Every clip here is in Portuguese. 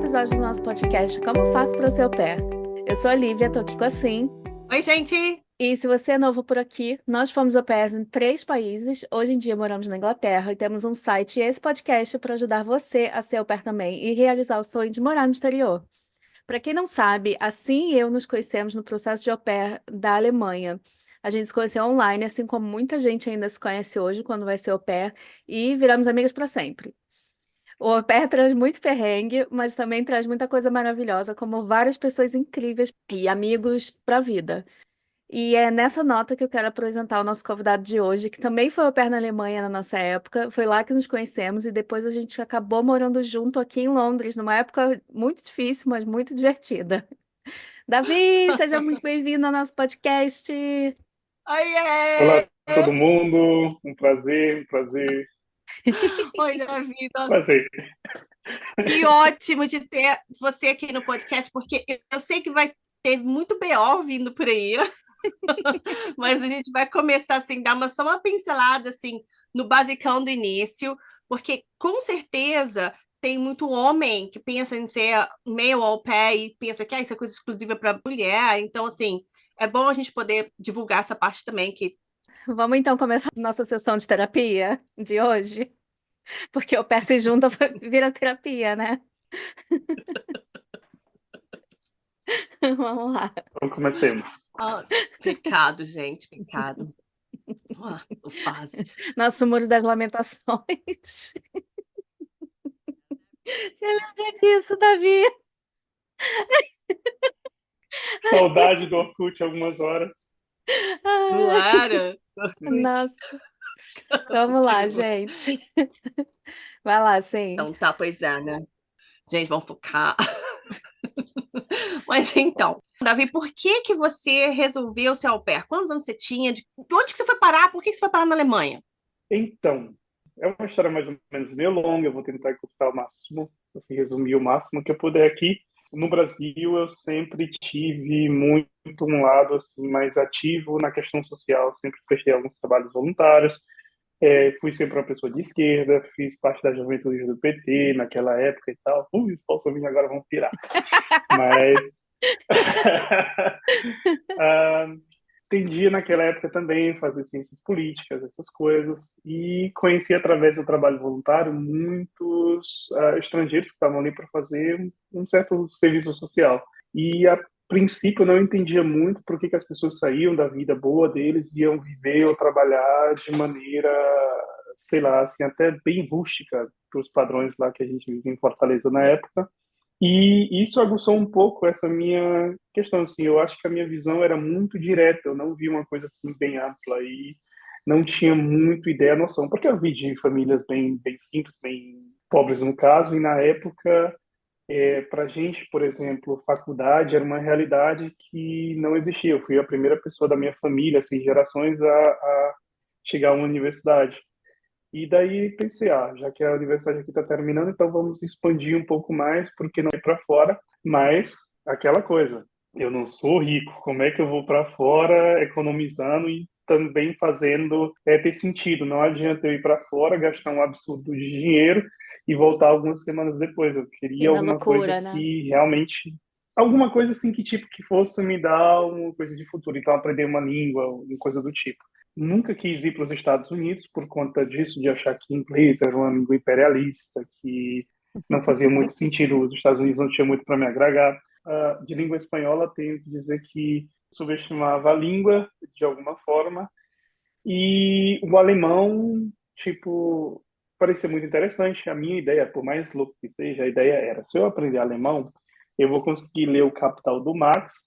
episódio do nosso podcast Como Faço para Ser Au Pair. Eu sou a Lívia, tô aqui com a Sim. Oi, gente! E se você é novo por aqui, nós fomos au pairs em 3 países. Hoje em dia moramos na Inglaterra e temos um site e esse podcast para ajudar você a ser au pair também e realizar o sonho de morar no exterior. Para quem não sabe, a Sim e eu nos conhecemos no processo de au pair da Alemanha. A gente se conheceu online, assim como muita gente ainda se conhece hoje quando vai ser au pair, e viramos amigas para sempre. O au pair traz muito perrengue, mas também traz muita coisa maravilhosa, como várias pessoas incríveis e amigos para a vida. E é nessa nota que eu quero apresentar o nosso convidado de hoje, que também foi au pair na Alemanha na nossa época. Foi lá que nos conhecemos e depois a gente acabou morando junto aqui em Londres, numa época muito difícil, mas muito divertida. Davi, seja muito bem-vindo ao nosso podcast. Oiê! Olá, todo mundo. Um prazer, um prazer, Oi, Davi. Nossa, prazer. que ótimo de ter você aqui no podcast, porque eu sei que vai ter muito BO vindo por aí, mas a gente vai começar assim, dar só uma pincelada assim no basicão do início, porque com certeza tem muito homem que pensa em ser meio au pair e pensa que isso é coisa exclusiva para mulher. Então, assim, é bom a gente poder divulgar essa parte também, que Vamos então começar a nossa sessão de terapia de hoje, porque o pé se junta, vira terapia, né? Vamos lá. Então, comecemos. pecado, gente, pecado. O fácil. Nosso Muro das Lamentações. Você lembra disso, Davi? Saudade do Orkut algumas horas. Não era? Nossa, vamos lá, gente. Vai lá, sim. Então tá, pois é, né? Gente, vamos focar. Mas então, Davi, por que que você resolveu ser au pair? Quantos anos você tinha? De onde que você foi parar? Por que que você foi parar na Alemanha? Então, é uma história mais ou menos meio longa. Eu vou tentar encurtar o máximo, assim, resumir o máximo que eu puder aqui. No Brasil, eu sempre tive muito um lado assim mais ativo na questão social. Sempre prestei alguns trabalhos voluntários. Fui sempre uma pessoa de esquerda. Fiz parte da juventude do PT naquela época e tal. Os bolsominions agora vão pirar. Mas ah, tendia naquela época também fazer ciências políticas, essas coisas, e conheci através do trabalho voluntário muitos estrangeiros que estavam ali para fazer um certo serviço social. E a princípio eu não entendia muito por que que as pessoas saíam da vida boa deles e iam viver ou trabalhar de maneira, sei lá, assim, até bem rústica para os padrões lá que a gente vivia em Fortaleza na época. E isso aguçou um pouco essa minha questão, assim, eu acho que a minha visão era muito direta, eu não vi uma coisa assim bem ampla e não tinha muito ideia, noção, porque eu vi de famílias bem simples, bem pobres no caso, e na época, para gente, por exemplo, faculdade era uma realidade que não existia. Eu fui a primeira pessoa da minha família, assim, gerações a chegar a uma universidade. E daí pensei, já que a universidade aqui está terminando, então vamos expandir um pouco mais, porque não ir para fora. Mas aquela coisa, eu não sou rico, como é que eu vou para fora economizando e também fazendo ter sentido? Não adianta eu ir para fora, gastar um absurdo de dinheiro e voltar algumas semanas depois. Eu E queria na alguma coisa loucura, né? que realmente alguma coisa assim que tipo que fosse me dar uma coisa de futuro, então aprender uma língua, uma coisa do tipo. Nunca quis ir para os Estados Unidos por conta disso, de achar que inglês era uma língua imperialista, que não fazia muito sentido, os Estados Unidos não tinha muito para me agregar. De língua espanhola, tenho que dizer que subestimava a língua de alguma forma, e o alemão, tipo, parecia muito interessante. A minha ideia, por mais louco que seja, a ideia era, se eu aprender alemão, eu vou conseguir ler o Capital do Marx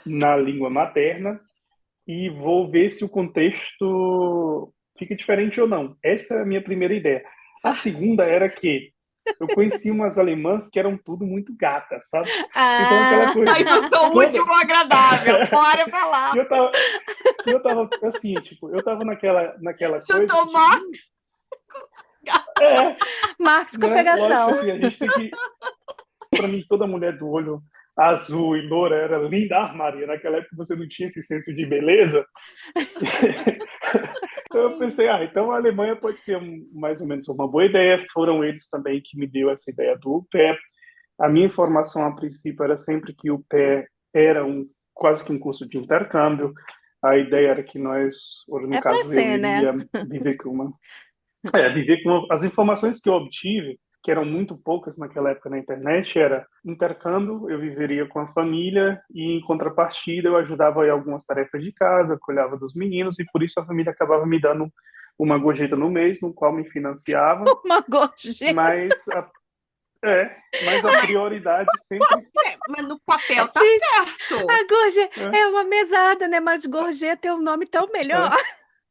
na língua materna, e vou ver se o contexto fica diferente ou não. Essa é a minha primeira ideia. A segunda era que eu conheci umas alemãs que eram tudo muito gatas, sabe? Então aquela Ah, coisa Aí juntou o toda. último ao agradável. Bora pra lá. E eu tava assim, tipo, eu tava naquela coisa Juntou que, o tipo, Marx. é, Marcos com né? Lógico pegação. assim, a gente tem que. Para mim, toda mulher do olho azul e loura era linda. Maria, naquela época você não tinha esse senso de beleza. Então eu pensei, então a Alemanha pode ser mais ou menos uma boa ideia. Foram eles também que me deu essa ideia do PEP. A minha informação, a princípio, era sempre que o pé era quase que um curso de intercâmbio. A ideia era que nós, ou no É pra caso eu, ser, né? iria viver com as informações que eu obtive, que eram muito poucas naquela época na internet, era intercâmbio, eu viveria com a família e, em contrapartida, eu ajudava em algumas tarefas de casa, cuidava dos meninos e, por isso, a família acabava me dando uma gorjeta no mês, no qual me financiava, Uma gorjeta. mas mas a prioridade sempre... Mas no papel tá Gente, certo. a gorjeta É, é uma mesada, né? Mas gorjeta é um nome tão melhor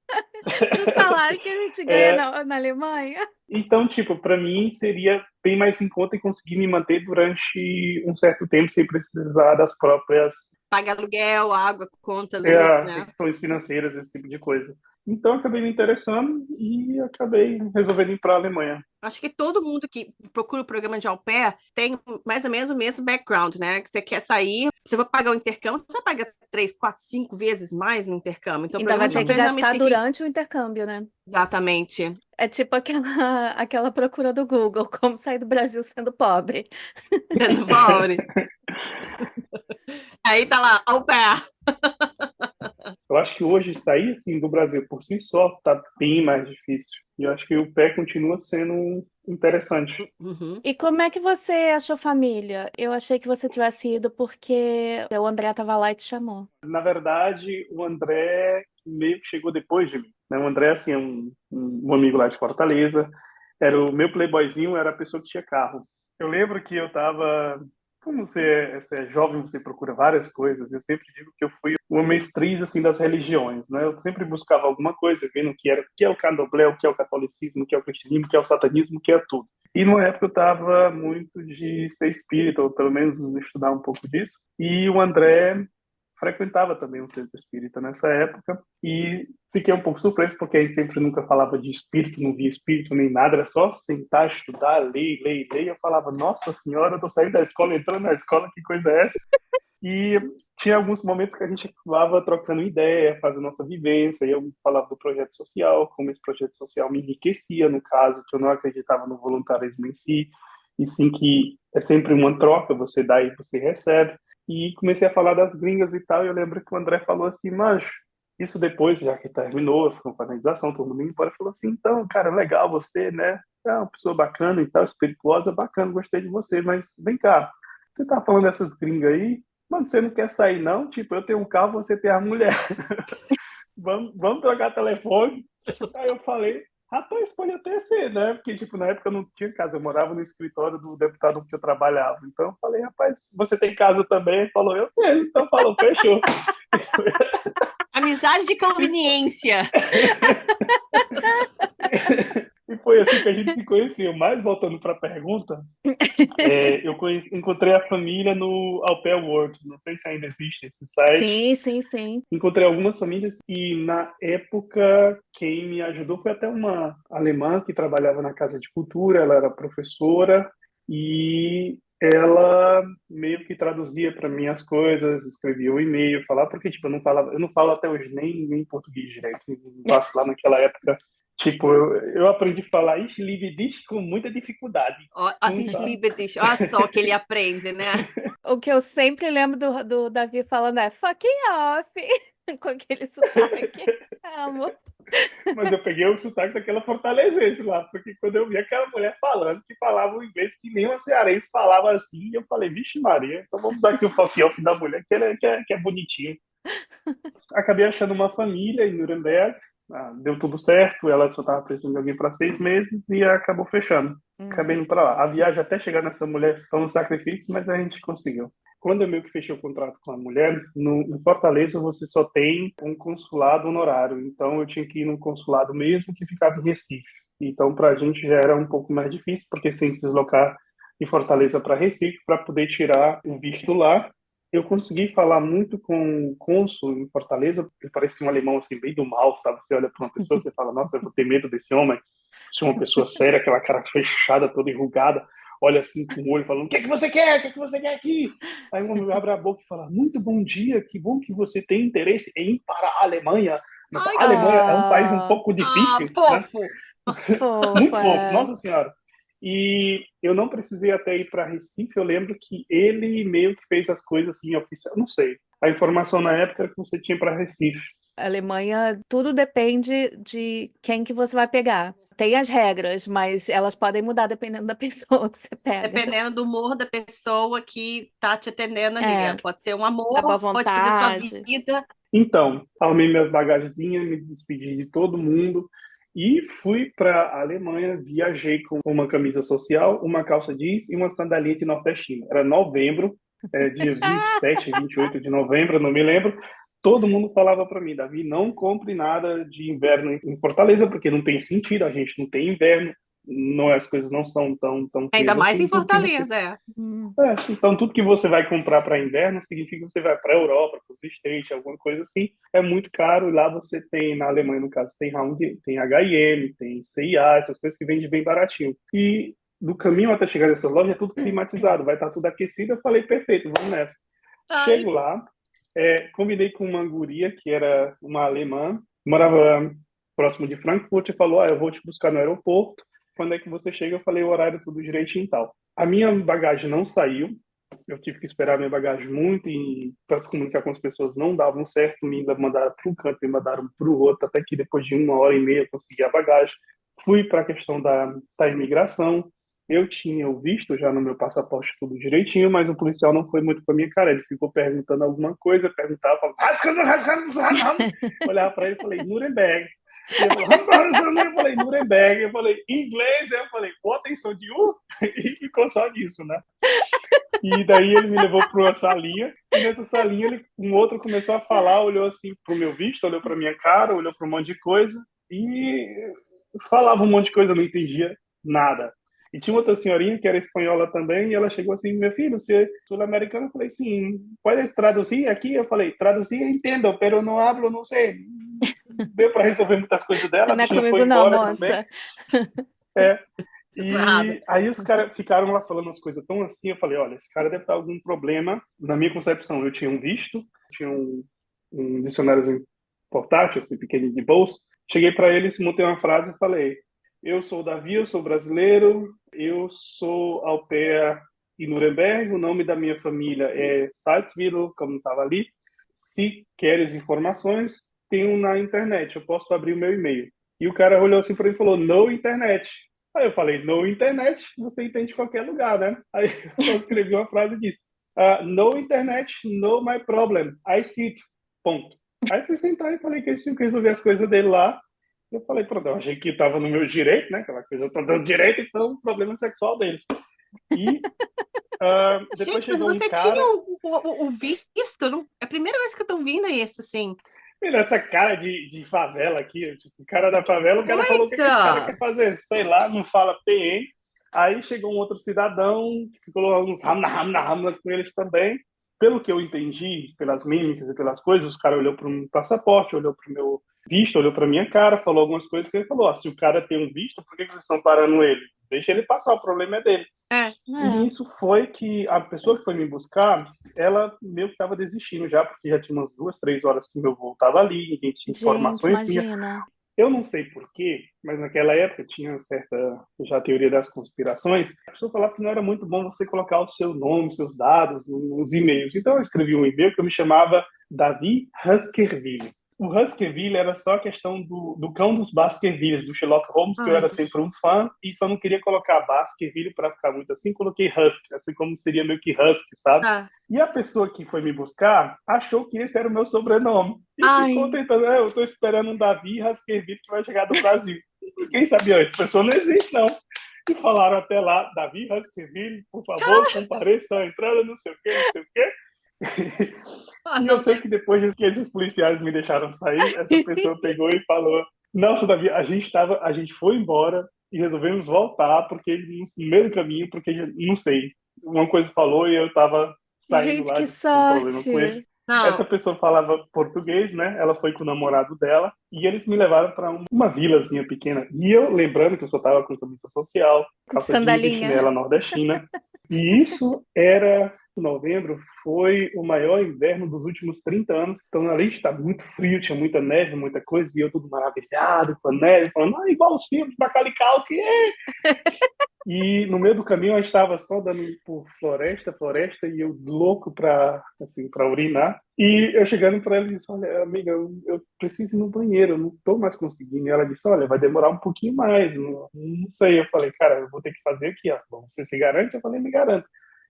é, do salário que a gente ganha é, na Alemanha. então, tipo, para mim seria bem mais em conta e conseguir me manter durante um certo tempo sem precisar das próprias Paga aluguel, água, conta, luz, né? questões financeiras, esse tipo de coisa. Então, acabei me interessando e acabei resolvendo ir para a Alemanha. Acho que todo mundo que procura o programa de au pair tem mais ou menos o mesmo background, né? Que você quer sair, você vai pagar o intercâmbio, você vai pagar 3, 4, 5 vezes mais no intercâmbio. Então, o Ainda vai programa de ter au que pair geralmente gastar tem que... durante o intercâmbio, né? Exatamente. É tipo aquela procura do Google, como sair do Brasil sendo pobre. Sendo pobre. Aí tá lá, au pair. Eu acho que hoje sair assim do Brasil por si só tá bem mais difícil. E eu acho que o pé continua sendo interessante. Uhum. E como é que você achou família? Eu achei que você tivesse ido porque o André tava lá e te chamou. Na verdade, o André meio que chegou depois de mim, né? O André, assim, é um amigo lá de Fortaleza. Era o meu playboyzinho, era a pessoa que tinha carro. Eu lembro que eu tava... Como você é jovem, você procura várias coisas. Eu sempre digo que eu fui uma mestriz, assim, das religiões, né? Eu sempre buscava alguma coisa, vendo o que é o candomblé, o que é o catolicismo, o que é o cristianismo, o que é o satanismo, o que é tudo. E numa época eu estava muito de ser espírita, ou pelo menos estudar um pouco disso. E o André frequentava também um centro espírita nessa época e fiquei um pouco surpreso porque a gente sempre nunca falava de espírito, não via espírito nem nada, era só sentar, estudar, ler, ler, ler. Eu falava, nossa senhora, eu tô saindo da escola, entrando na escola, que coisa é essa? E tinha alguns momentos que a gente acabava trocando ideia, fazendo nossa vivência, e eu falava do projeto social, como esse projeto social me enriquecia, no caso, que eu não acreditava no voluntarismo em si, e sim que é sempre uma troca, você dá e você recebe. E comecei a falar das gringas e tal, e eu lembro que o André falou assim, mas isso depois, já que terminou, ficou com a finalização, todo mundo indo embora, falou assim, então, cara, legal você, né? É uma pessoa bacana e tal, espirituosa, bacana, gostei de você, mas vem cá, você tá falando dessas gringas aí, mano, você não quer sair não? Tipo, eu tenho um carro, você tem a mulher. Vamos trocar telefone? Aí eu falei, rapaz, pode até ser, né? Porque, tipo, na época eu não tinha casa, eu morava no escritório do deputado que eu trabalhava. Então eu falei, rapaz, você tem casa também? Ele falou, eu tenho. Então falou, fechou. Amizade de conveniência. E foi assim que a gente se conheceu. Mas, voltando para a pergunta, encontrei a família no Au Pair World. Não sei se ainda existe esse site. Sim, sim, sim. Encontrei algumas famílias e, na época, quem me ajudou foi até uma alemã que trabalhava na Casa de Cultura. Ela era professora e ela meio que traduzia para mim as coisas, escrevia um e-mail, falava, porque tipo, eu não falo até hoje nem português direito. Vacilar naquela época. Tipo, eu aprendi a falar Ich liebe dich com muita dificuldade. Ó, ich liebe dich. Olha só o que ele aprende, né? O que eu sempre lembro do Davi falando é fucking off, com aquele sotaque. Amo. Mas eu peguei o sotaque daquela fortalezense lá, porque quando eu vi aquela mulher falando, que falava o inglês que nem uma cearense falava assim, eu falei, vixe Maria, então vamos usar aqui o fucking off da mulher, que é bonitinho. Acabei achando uma família em Nuremberg, deu tudo certo, ela só estava precisando de alguém para 6 meses e acabou fechando. Acabei indo para lá. A viagem até chegar nessa mulher foi um sacrifício, mas a gente conseguiu. Quando eu meio que fechei o contrato com a mulher, no Fortaleza você só tem um consulado honorário, então eu tinha que ir no consulado mesmo que ficava em Recife. Então para a gente já era um pouco mais difícil, porque você tem que se deslocar de Fortaleza para Recife para poder tirar o visto lá. Eu consegui falar muito com o cônsul em Fortaleza, ele parecia um alemão assim, bem do mal, sabe? Você olha para uma pessoa, você fala, nossa, eu vou ter medo desse homem. Se uma pessoa séria, aquela cara fechada, toda enrugada, olha assim com o olho, falando, o que é que você quer? O que é que você quer aqui? Aí um homem abre a boca e fala, muito bom dia, que bom que você tem interesse em ir para a Alemanha. Mas a Alemanha é um país um pouco difícil, né? Fofo. Muito Fofa. fofo, nossa senhora. E eu não precisei até ir para Recife, eu lembro que ele meio que fez as coisas assim, oficial, não sei. A informação na época era que você tinha para Recife. A Alemanha, tudo depende de quem que você vai pegar. Tem as regras, mas elas podem mudar dependendo da pessoa que você pega. Dependendo do humor da pessoa que tá te atendendo ali. É, Pode ser um tá boa amor, pode fazer sua vontade. vida. Então, arrumei minhas bagagenzinhas, me despedi de todo mundo e fui para a Alemanha. Viajei com uma camisa social, uma calça jeans e uma sandalinha de nordestina. Era novembro, dia 27, 28 de novembro, não me lembro. Todo mundo falava para mim, Davi, não compre nada de inverno em Fortaleza, porque não tem sentido, a gente não tem inverno, não, as coisas não são tão Ainda frias mais assim. em Fortaleza, Então, tudo que você vai comprar para inverno significa que você vai para a Europa, para os States, alguma coisa assim. É muito caro. E lá você tem, na Alemanha, no caso, tem Round, tem H&M, tem CIA, essas coisas que vendem bem baratinho. E no caminho até chegar nessa loja é tudo climatizado, vai estar tudo aquecido. Eu falei, perfeito, vamos nessa. Ai, Chego lá, combinei com uma guria que era uma alemã, morava próximo de Frankfurt e falou, eu vou te buscar no aeroporto. Quando é que você chega? Eu falei o horário tudo direitinho e tal. A minha bagagem não saiu, eu tive que esperar a minha bagagem muito e para comunicar com as pessoas não davam certo, me mandaram para um canto, me mandaram para o outro, até que depois de 1 hora e meia eu consegui a bagagem. Fui para a questão da imigração, eu tinha o visto já no meu passaporte tudo direitinho, mas o policial não foi muito com a minha cara, ele ficou perguntando alguma coisa, perguntava, falava, olhava para ele e falei, Nuremberg. E ele falou, eu falei, Nuremberg. Eu falei, em inglês. Eu falei, what são de U? E ficou só nisso, né? E daí ele me levou para uma salinha. E nessa salinha, um outro começou a falar, olhou assim pro meu visto, olhou para minha cara, olhou para um monte de coisa. E falava um monte de coisa, eu não entendia nada. E tinha outra senhorinha que era espanhola também, e ela chegou assim, meu filho, você é sul-americano? Eu falei, sim, pode traduzir aqui? Eu falei, traduzir, entendo, pero não hablo, não sei. Deu para resolver muitas coisas dela, a Não é bichinha foi comigo não, embora também. moça. É. isso é errado. E aí os caras ficaram lá falando as coisas tão assim, eu falei, olha, esse cara deve estar algum problema. Na minha concepção, eu tinha um visto, tinha um dicionáriozinho portátil, assim, pequenininho de bolso. Cheguei para eles, montei uma frase e falei, eu sou o Davi, eu sou brasileiro, eu sou au pair em Nuremberg, o nome da minha família é Salzwedel, como estava ali. Se queres informações, tem um na internet, eu posso abrir o meu e-mail. E o cara olhou assim para mim e falou, no internet. Aí eu falei, no internet, você entende qualquer lugar, né? Aí eu só escrevi uma frase e disse, no internet, no my problem, I sit, ponto. Aí fui sentar e falei que eles tinham que resolver as coisas dele lá. Eu falei, pronto, eu achei que estava no meu direito, né? Aquela coisa, eu tô dando direito, então, problema sexual deles. E depois Gente, mas chegou um você cara... tinha o visto? Não? É a primeira vez que eu tô ouvindo isso, assim. Olha essa cara de favela aqui, tipo, o cara da favela, o cara falou, o que esse cara Coisa! quer fazer? Sei lá, não fala PN. Aí chegou um outro cidadão, ficou uns ramna com eles também. Pelo que eu entendi, pelas mímicas e pelas coisas, o cara olhou para o passaporte, olhou para o meu visto, olhou para minha cara, falou algumas coisas que ele falou, se o cara tem um visto, por que vocês estão parando ele? Deixa ele passar, o problema é dele. É. E isso foi que a pessoa que foi me buscar, ela meio que estava desistindo já, porque já tinha umas 2, 3 horas que o meu voo estava ali, ninguém tinha Gente, informações minhas. imagina. Eu não sei porquê, mas naquela época tinha certa já teoria das conspirações. A pessoa falava que não era muito bom você colocar o seu nome, seus dados nos e-mails. Então eu escrevi um e-mail que eu me chamava Davi Huskerville. O Huskerville era só a questão do cão dos Baskervilles, do Sherlock Holmes, que eu era sempre um fã, e só não queria colocar Baskerville para ficar muito assim, coloquei Husky, assim como seria meio que Husky, sabe? Ah. E a pessoa que foi me buscar achou que esse era o meu sobrenome. E ficou tentando, eu estou esperando um Davi Huskerville que vai chegar do Brasil. E quem sabia, essa pessoa não existe, não. E falaram até lá, Davi Huskerville, por favor, compareça à entrada, não sei o quê, não sei o quê. E eu sei que depois que esses policiais me deixaram sair, essa pessoa pegou e falou, nossa, Davi, a gente foi embora e resolvemos voltar porque no meio do caminho, porque não sei, uma coisa falou e eu estava saindo Gente, lá que com um problema com eles. sorte. Essa pessoa falava português, né? Ela foi com o namorado dela e eles me levaram para uma vilazinha pequena. E eu, lembrando que eu só estava com camisa social, calça jeans e Sandalinha. chinela nordestina. E isso era novembro, foi o maior inverno dos últimos 30 anos. Então, além de estar muito frio, tinha muita neve, muita coisa, e eu tudo maravilhado com a neve, falando, igual os filmes de Macaulay Culkin. E no meio do caminho eu estava só dando por floresta, floresta, e eu louco para assim, para urinar. E eu chegando para ela e disse: Olha, amiga, eu preciso ir no banheiro, eu não estou mais conseguindo. E ela disse: Olha, vai demorar um pouquinho mais, não sei. Eu falei: Cara, eu vou ter que fazer aqui, ó. Bom, você se garante? Eu falei: Me garanto.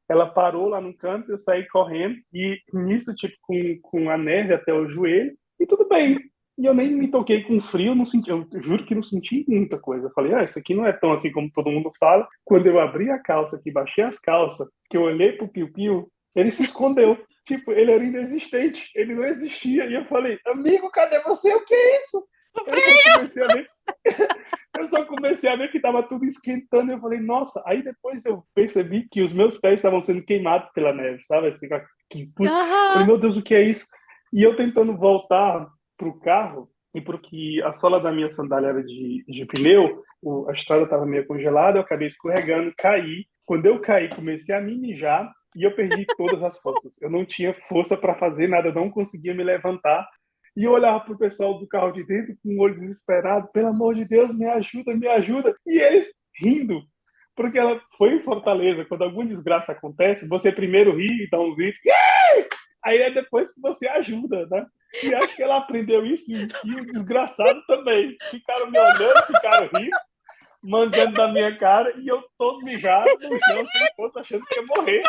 Ela parou lá no canto, eu saí correndo, e nisso, tipo, com a neve até o joelho, e tudo bem. E eu nem me toquei com frio, não senti, eu juro que não senti muita coisa. Eu falei, isso aqui não é tão assim como todo mundo fala. Quando eu abri a calça, que baixei as calças, que eu olhei pro Piu-Piu, ele se escondeu. Tipo, ele era inexistente, ele não existia. E eu falei, amigo, cadê você? O que é isso? Eu só comecei a ver, eu só comecei a ver que estava tudo esquentando. E eu falei, nossa. Aí depois eu percebi que os meus pés estavam sendo queimados pela neve, sabe? Assim, eu falei, Aham. meu Deus, o que é isso? E eu tentando voltar pro carro, e porque a sola da minha sandália era de pneu, a estrada estava meio congelada, eu acabei escorregando, caí. Quando eu caí, comecei a me mijar e eu perdi todas as forças. Eu não tinha força para fazer nada, eu não conseguia me levantar. E eu olhava pro pessoal do carro de dentro com um olho desesperado, pelo amor de Deus, me ajuda, me ajuda. E eles rindo, porque ela foi em Fortaleza, quando alguma desgraça acontece, você primeiro ri e dá um grito, aí é depois que você ajuda, né? E acho que ela aprendeu isso e o desgraçado também. Ficaram me olhando, ficaram rindo, mangando da minha cara, e eu todo mijado no chão, sem força, achando que ia morrer.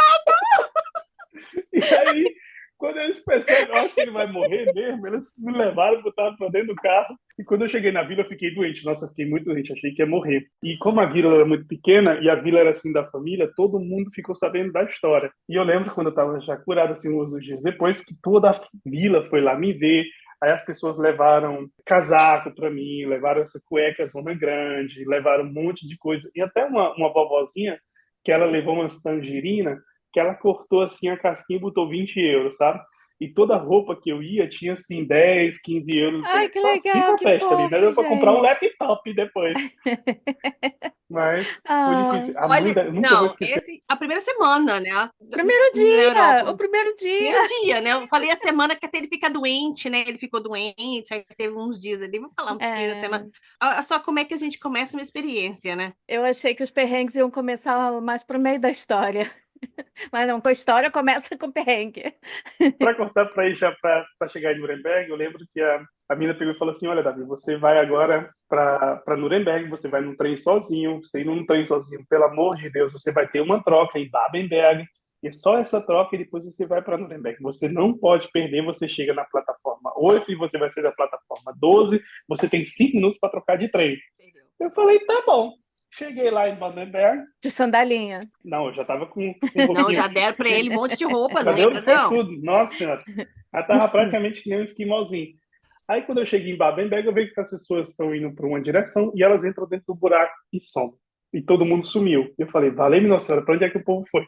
E aí, quando eles percebem, eu acho que ele vai morrer mesmo, eles me levaram, botaram pra dentro do carro. E quando eu cheguei na vila, eu fiquei doente. Nossa, eu fiquei muito doente, achei que ia morrer. E como a vila era muito pequena e a vila era assim da família, todo mundo ficou sabendo da história. E eu lembro quando eu tava já curado, assim, uns dias depois, que toda a vila foi lá me ver. Aí as pessoas levaram casaco para mim, levaram essa cueca zona grande, levaram um monte de coisa. E até uma vovozinha, que ela levou umas tangerinas, que ela cortou assim a casquinha e botou 20 euros, sabe? E toda roupa que eu ia tinha assim 10, 15 euros. Ai, que Nossa, fiz legal, a que festa ali, né? fofo, Deu para comprar um gente. laptop depois. Mas foi difícil. Ai. Eu nunca vou Não, esquecer. a primeira semana, né? Primeiro Na dia, o Europa. primeiro dia. Primeiro dia, né? Eu falei a semana que até ele fica doente, né? Ele ficou doente, aí teve uns dias ali. Vamos falar uns dias da semana. É, Olha só como é que a gente começa uma experiência, né? eu achei que os perrengues iam começar mais pro meio da história. Mas não, com a história começa com perrengue. Para cortar para ir já para chegar em Nuremberg, eu lembro que a mina pegou e falou assim: Olha, Davi, você vai agora para Nuremberg, você vai num trem sozinho. Você indo num trem sozinho, pelo amor de Deus, você vai ter uma troca em Babenberg. E só essa troca e depois você vai para Nuremberg. Você não pode perder, você chega na plataforma 8 e você vai ser da plataforma 12. Você tem 5 minutos para trocar de trem. Eu falei, tá bom. Cheguei lá em Baden-Berg. De sandalinha. Não, eu já tava com um Não, pouquinho. já deram para ele um monte de roupa, Já não deu, lembra, foi não? tudo. Nossa senhora. Ela tava praticamente que nem um esquimauzinho. Aí quando eu cheguei em Baden-Berg, eu vejo que as pessoas estão indo para uma direção e elas entram dentro do buraco e somem. E todo mundo sumiu. Eu falei, valeu, Nossa Senhora, para onde é que o povo foi?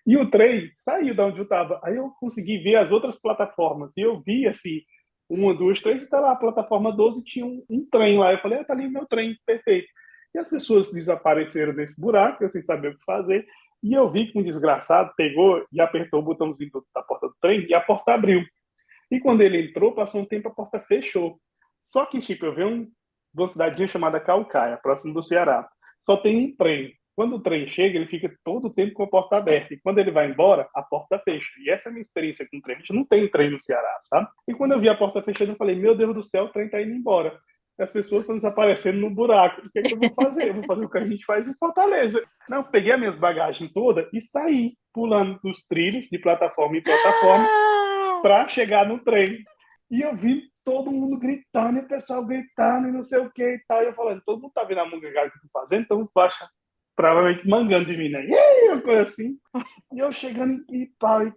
E o trem saiu de onde eu estava. Aí eu consegui ver as outras plataformas. E eu vi, assim, uma, duas, três, e tá lá, a plataforma 12 tinha um trem lá. Eu falei, tá ali meu trem, perfeito. E as pessoas desapareceram desse buraco, eu sem saber o que fazer. E eu vi que um desgraçado pegou e apertou o botãozinho da porta do trem e a porta abriu. E quando ele entrou, passou um tempo, a porta fechou. Só que, tipo, eu vi uma cidadinha chamada Caucaia, próximo do Ceará. Só tem um trem. Quando o trem chega, ele fica todo o tempo com a porta aberta. E quando ele vai embora, a porta fecha. E essa é a minha experiência com o trem. A gente não tem trem no Ceará, sabe? E quando eu vi a porta fechando, eu falei, meu Deus do céu, o trem tá indo embora. E as pessoas estão desaparecendo no buraco. O que é que eu vou fazer? Eu vou fazer o que a gente faz em Fortaleza. Não, peguei as minhas bagagens todas e saí, pulando dos trilhos, de plataforma em plataforma, Ah! para chegar no trem. E eu vi todo mundo gritando, e o pessoal gritando, e não sei o que e tal. E eu falando, todo mundo tá vendo a mangangada que eu tô fazendo, então baixa, provavelmente mangando de mim, né? E aí, uma coisa assim. E eu chegando e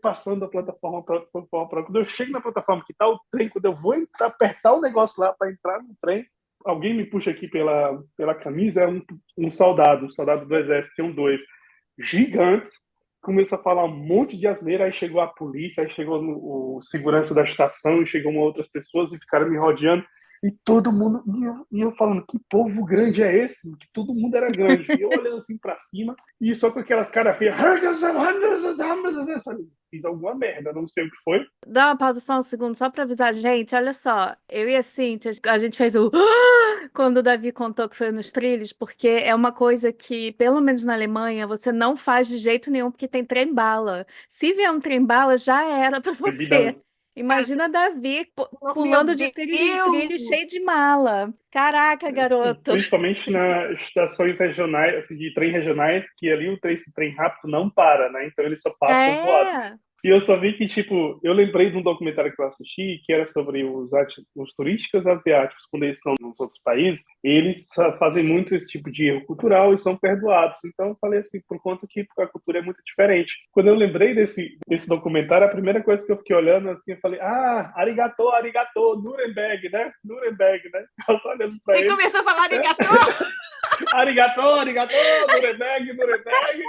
passando da plataforma para plataforma para. Quando eu chego na plataforma que tá o trem, quando eu vou apertar o negócio lá para entrar no trem, alguém me puxa aqui pela camisa, é um soldado do exército, tem dois gigantes, começou a falar um monte de asneira, aí chegou a polícia, aí chegou o segurança da estação, e chegou uma outras pessoas e ficaram me rodeando. E todo mundo, e eu falando, que povo grande é esse? Que todo mundo era grande. E eu olhando assim pra cima, e só com aquelas caras feias, fiz alguma merda, não sei o que foi. Dá uma pausa só um segundo, só pra avisar a gente. Olha só, eu e a Cintia, a gente fez o quando o Davi contou que foi nos trilhos, porque é uma coisa que, pelo menos na Alemanha, você não faz de jeito nenhum, porque tem trem-bala. Se vier um trem-bala, já era pra você. Bebidão. Imagina Davi Meu pulando de trilho em trilho Deus! cheio de mala. Caraca, garoto. Principalmente nas estações regionais, assim, de trem regionais, que ali esse trem rápido não para, né? Então ele só passa voado. É. E eu só vi que, tipo, eu lembrei de um documentário que eu assisti, que era sobre os turistas asiáticos, quando eles estão nos outros países, eles fazem muito esse tipo de erro cultural e são perdoados. Então eu falei assim, por conta que a cultura é muito diferente. Quando eu lembrei desse documentário, a primeira coisa que eu fiquei olhando, assim, eu falei, arigato, arigato, Nuremberg, né? Nuremberg, né? Eu só olhando pra Você ele. começou a falar arigatô? Arigato, arigato, Nuremberg, Nuremberg.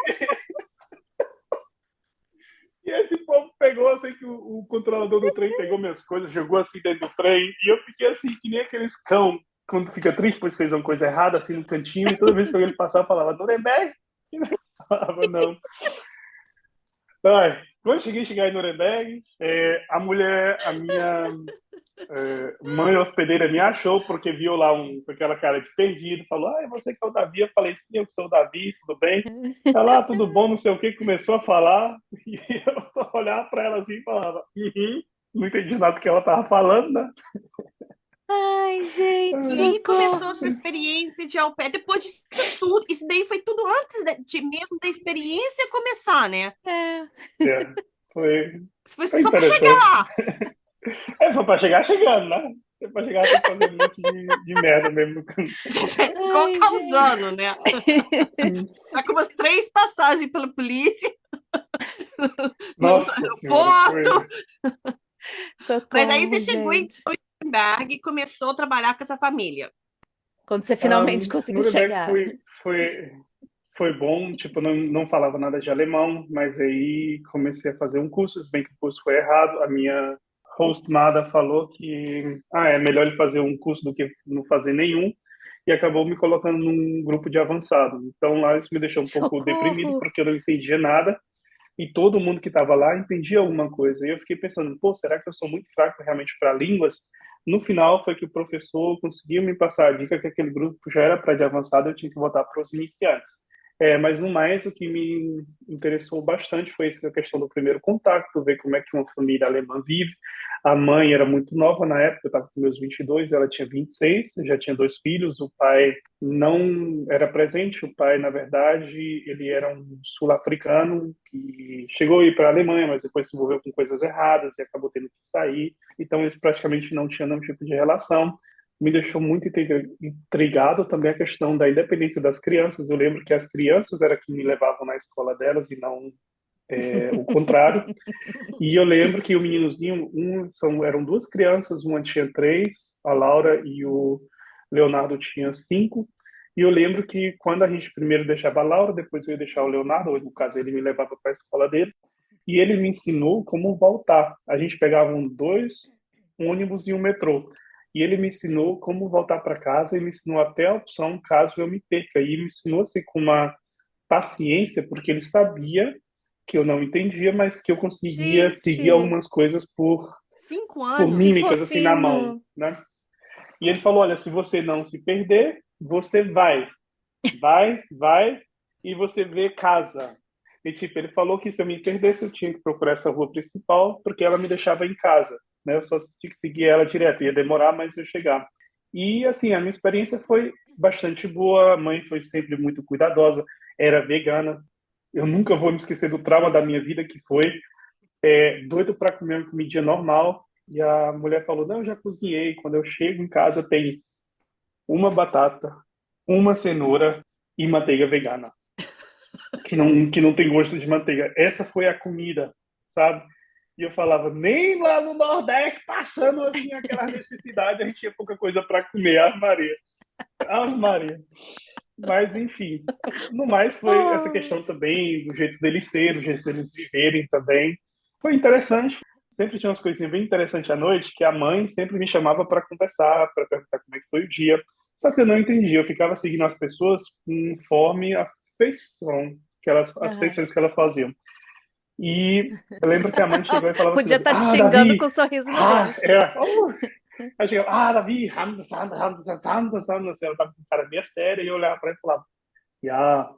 E esse povo pegou, assim, que o controlador do trem pegou minhas coisas, jogou assim dentro do trem, e eu fiquei assim, que nem aqueles cão, quando fica triste, pois fez uma coisa errada, assim, no cantinho, e toda vez que ele passava, falava, Nuremberg? E não falava, não. Ai, quando cheguei em Nuremberg, a minha mãe hospedeira me achou, porque viu lá com aquela cara de perdido, falou, você que é o Davi? Eu falei, sim, eu que sou o Davi, tudo bem? Ela, tudo bom, não sei o que, começou a falar, e eu só olhava para ela assim e falava, não entendi nada do que ela tava falando, né? Ai, gente, E aí começou socorro. a sua experiência de au pair. Depois disso tudo, isso daí foi tudo antes mesmo da experiência começar, né? É. É, foi, Isso foi foi só para chegar interessante. lá. Foi para chegar chegando, né? Foi para chegar tem que fazer um monte de merda mesmo no caminho. Já chegou Ai, causando, né? Tá com umas 3 passagens pela polícia no Nossa senhora, aeroporto. Mas aí você socorro, chegou em gente. Nuremberg e começou a trabalhar com essa família. Quando você finalmente conseguiu Nuremberg chegar. foi bom, tipo, não falava nada de alemão, mas aí comecei a fazer um curso, se bem que o curso foi errado. A minha host Mada falou que é melhor ele fazer um curso do que não fazer nenhum, e acabou me colocando num grupo de avançado. Então lá isso me deixou um pouco deprimido, Socorro. porque eu não entendia nada, e todo mundo que estava lá entendia alguma coisa. E eu fiquei pensando, pô, será que eu sou muito fraco realmente para línguas? No final, foi que o professor conseguiu me passar a dica que aquele grupo já era para de avançado, eu tinha que voltar para os iniciantes. Mas no mais, o que me interessou bastante foi essa questão do primeiro contato, ver como é que uma família alemã vive. A mãe era muito nova na época, eu estava com meus 22, ela tinha 26, já tinha 2 filhos. O pai não era presente. O pai, na verdade, ele era um sul-africano que chegou a ir para a Alemanha, mas depois se envolveu com coisas erradas e acabou tendo que sair. Então, eles praticamente não tinham nenhum tipo de relação. Me deixou muito intrigado também a questão da independência das crianças. Eu lembro que as crianças eram que me levavam na escola delas e não o contrário. E eu lembro que o meninozinho, eram 2 crianças, uma tinha 3, a Laura, e o Leonardo tinha 5. E eu lembro que quando a gente primeiro deixava a Laura, depois eu ia deixar o Leonardo, ou no caso ele me levava para a escola dele, e ele me ensinou como voltar. A gente pegava 2 ônibus e um metrô. E ele me ensinou como voltar para casa, e me ensinou até a opção caso eu me perca. E me ensinou assim com uma paciência, porque ele sabia que eu não entendia, mas que eu conseguia seguir Gente, algumas coisas por 5 que anos. mímicas assim na mão, fofinho. né? E ele falou, olha, se você não se perder, você vai, e você vê casa. E tipo, ele falou que se eu me perdesse, eu tinha que procurar essa rua principal, porque ela me deixava em casa, né? Eu só tinha que seguir ela direto, ia demorar, mas eu chegar. E assim, a minha experiência foi bastante boa. A mãe foi sempre muito cuidadosa, era vegana. Eu nunca vou me esquecer do trauma da minha vida, que foi doido para comer uma comidinha normal. E a mulher falou, não, eu já cozinhei. Quando eu chego em casa, tem uma batata, uma cenoura e manteiga vegana, que não tem gosto de manteiga. Essa foi a comida, sabe? E eu falava, nem lá no Nordeste, passando assim aquela necessidade, a gente tinha pouca coisa para comer. Ave Maria. Ave Maria. Mas, enfim, no mais foi essa Oh. questão também, do jeito deles serem, do jeito deles viverem também. Foi interessante. sempre tinha umas coisinhas bem interessantes à noite, que a mãe sempre me chamava para conversar, para perguntar como é que foi o dia. Só que eu não entendia, eu ficava seguindo as pessoas conforme a feição, as Aham. feições que elas faziam. E eu lembro que a mãe chegou e falava assim, Podia estar te xingando Davi, com um sorriso no rosto. Aí chegava, Davi, Hans, Hans, Hans, Hans, Hans, Hans, ela tava com cara meio séria, e eu olhava para ela e falava, ja,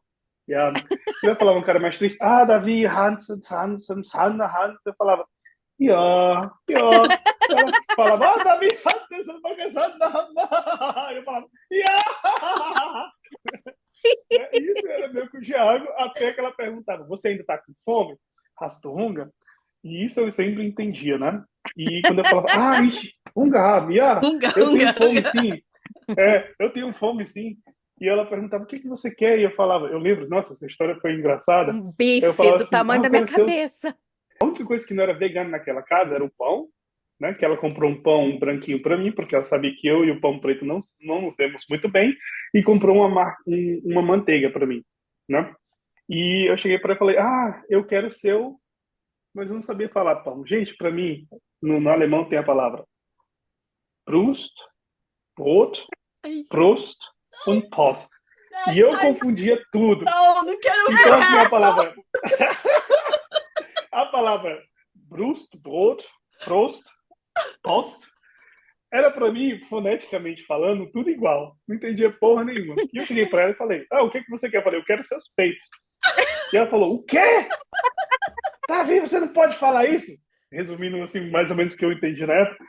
ja. E eu falava um cara mais triste, Davi, Hans, Hans, Hans, Hans, Hans, eu falava, ja, ja. Ela falava, Davi, Hans, Hans, Hans, Hans, eu falava, ja. Né? E isso era meio que o Thiago, até que ela perguntava, você ainda está com fome? Rastunga? E isso eu sempre entendia, né? E quando eu falava, ixi, ja, Unga, eu tenho unga, fome unga. sim, eu tenho fome sim. E ela perguntava, o que que você quer? E eu falava, eu lembro, nossa, essa história foi engraçada. Um Eu bife falava do assim, tamanho eu da minha quero seus... cabeça. A única coisa que não era vegano naquela casa era o pão, né? Que ela comprou um pão branquinho para mim, porque ela sabia que eu e o pão preto não nos demos muito bem, e comprou uma manteiga para mim, né? E eu cheguei para ela e falei, eu quero o seu, mas eu não sabia falar pão. Gente, para mim, no alemão tem a palavra Brust, Brot, Ai, Prost und Post. E eu confundia tudo. não quero ver Então, o assim, resto. a palavra Brust, Brot, Prost, Post, era para mim, foneticamente falando, tudo igual. Não entendia porra nenhuma. E eu cheguei para ela e falei, o que que você quer? Eu falei, eu quero seus peitos. E ela falou, o quê? Davi, você não pode falar isso? Resumindo, assim, mais ou menos o que eu entendi na época.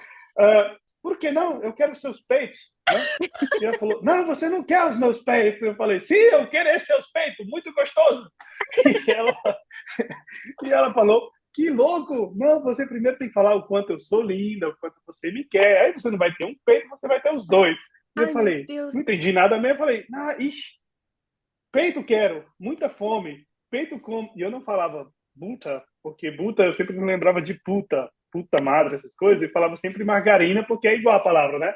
Por que não? Eu quero seus peitos. Né? E ela falou, não, você não quer os meus peitos. Eu falei, sim, eu quero esses seus peitos, muito gostoso. E ela falou, que louco! Não, você primeiro tem que falar o quanto eu sou linda, o quanto você me quer. Aí você não vai ter um peito, você vai ter os dois. E eu Ai, meu falei, Deus. não entendi nada mesmo. Eu falei, peito quero, muita fome, peito com. E eu não falava buta, porque buta eu sempre me lembrava de puta madre, essas coisas, e falava sempre margarina, porque é igual a palavra, né?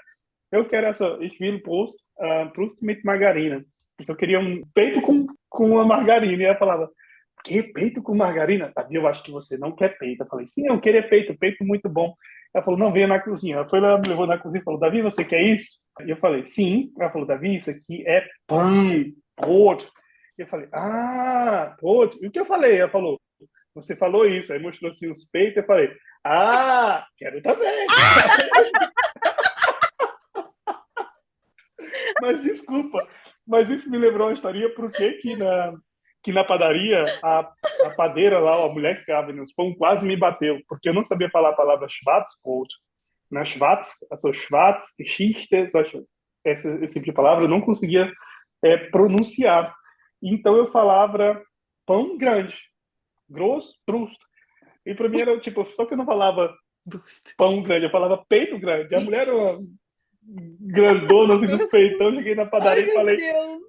Eu quero ich will Brust mit Margarina. Eu queria um peito com uma margarina. E ela falava, que peito com margarina? Davi, eu acho que você não quer peito. Eu falei, sim, eu queria peito muito bom. Ela falou, não, venha na cozinha. Ela foi lá, me levou na cozinha e falou, Davi, você quer isso? E eu falei, sim. Ela falou, Davi, isso aqui é pão, brot. E eu falei, brot. E o que eu falei? Ela falou, você falou isso. Aí mostrou assim os peitos. Eu falei, quero também. Mas desculpa, mas isso me lembrou uma história, porque que na padaria, a padeira lá, a mulher que ficava vendendo os pão, quase me bateu, porque eu não sabia falar a palavra Schwarzbrot. Na Schwarz, also Schwarz, Geschichte, esse tipo de palavra, eu não conseguia pronunciar. Então eu falava pão grande, grosso, Brust. E para mim era tipo, só que eu não falava pão grande, eu falava peito grande. A mulher era uma grandona assim dos peitão, eu cheguei na padaria e falei, Deus.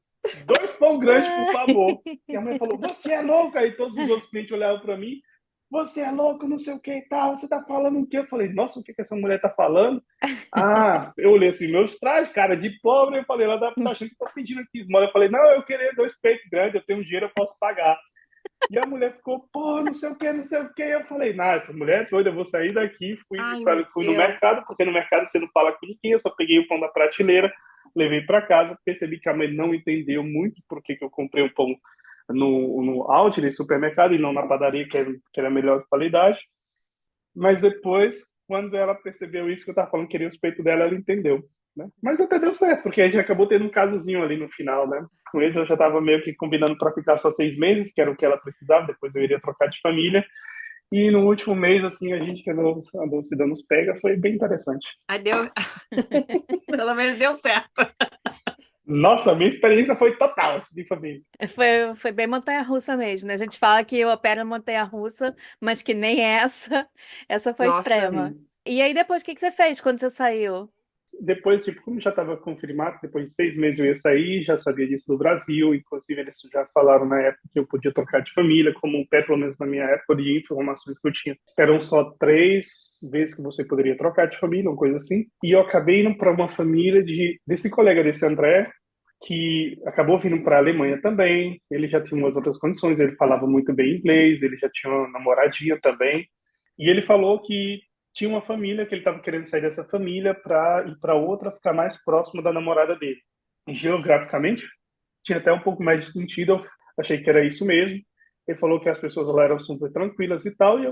2 pão grandes, por favor. E a mulher falou, você é louco? Aí todos os outros clientes olhavam para mim, você é louco, não sei o que e tal, você tá falando o quê? Eu falei, nossa, o que essa mulher tá falando? Eu olhei assim, meus trajes, cara, de pobre, eu falei, ela tá achando que tô pedindo aqui esmola. Eu falei, não, eu queria 2 peitos grandes, eu tenho dinheiro, eu posso pagar. E a mulher ficou, não sei o que, não sei o que. Eu falei, essa mulher é doida, eu vou sair daqui. Fui no mercado, porque no mercado você não fala com ninguém. Eu só peguei o pão da prateleira, levei para casa, percebi que a mãe não entendeu muito porque que eu comprei um pão no Outlet, no supermercado, e não na padaria, que era melhor de qualidade. Mas depois, quando ela percebeu isso que eu estava falando, queria os peitos dela, ela entendeu. Né? Mas até deu certo, porque a gente acabou tendo um casozinho ali no final, né? Com eles eu já estava meio que combinando para ficar só 6 meses, que era o que ela precisava, depois eu iria trocar de família. E no último mês, assim, a gente andou se dando os pega, foi bem interessante. Aí deu. Pelo menos deu certo. Nossa, a minha experiência foi total, assim, de família. Foi bem montanha-russa mesmo, né? A gente fala que eu opero montanha-russa, mas que nem essa foi Nossa. extrema. E aí depois, o que você fez quando você saiu? Depois, tipo, como já estava confirmado, depois de 6 meses eu ia sair, já sabia disso do Brasil, inclusive eles já falaram na época que eu podia trocar de família, como pelo menos na minha época de informações que eu tinha. Eram só 3 vezes que você poderia trocar de família, uma coisa assim. E eu acabei indo para uma família desse colega, desse André, que acabou vindo para a Alemanha também. Ele já tinha umas outras condições, ele falava muito bem inglês, ele já tinha uma namoradinha também. E ele falou que tinha uma família, que ele estava querendo sair dessa família para ir para outra, ficar mais próximo da namorada dele. E geograficamente, tinha até um pouco mais de sentido, eu achei que era isso mesmo. Ele falou que as pessoas lá eram super tranquilas e tal, e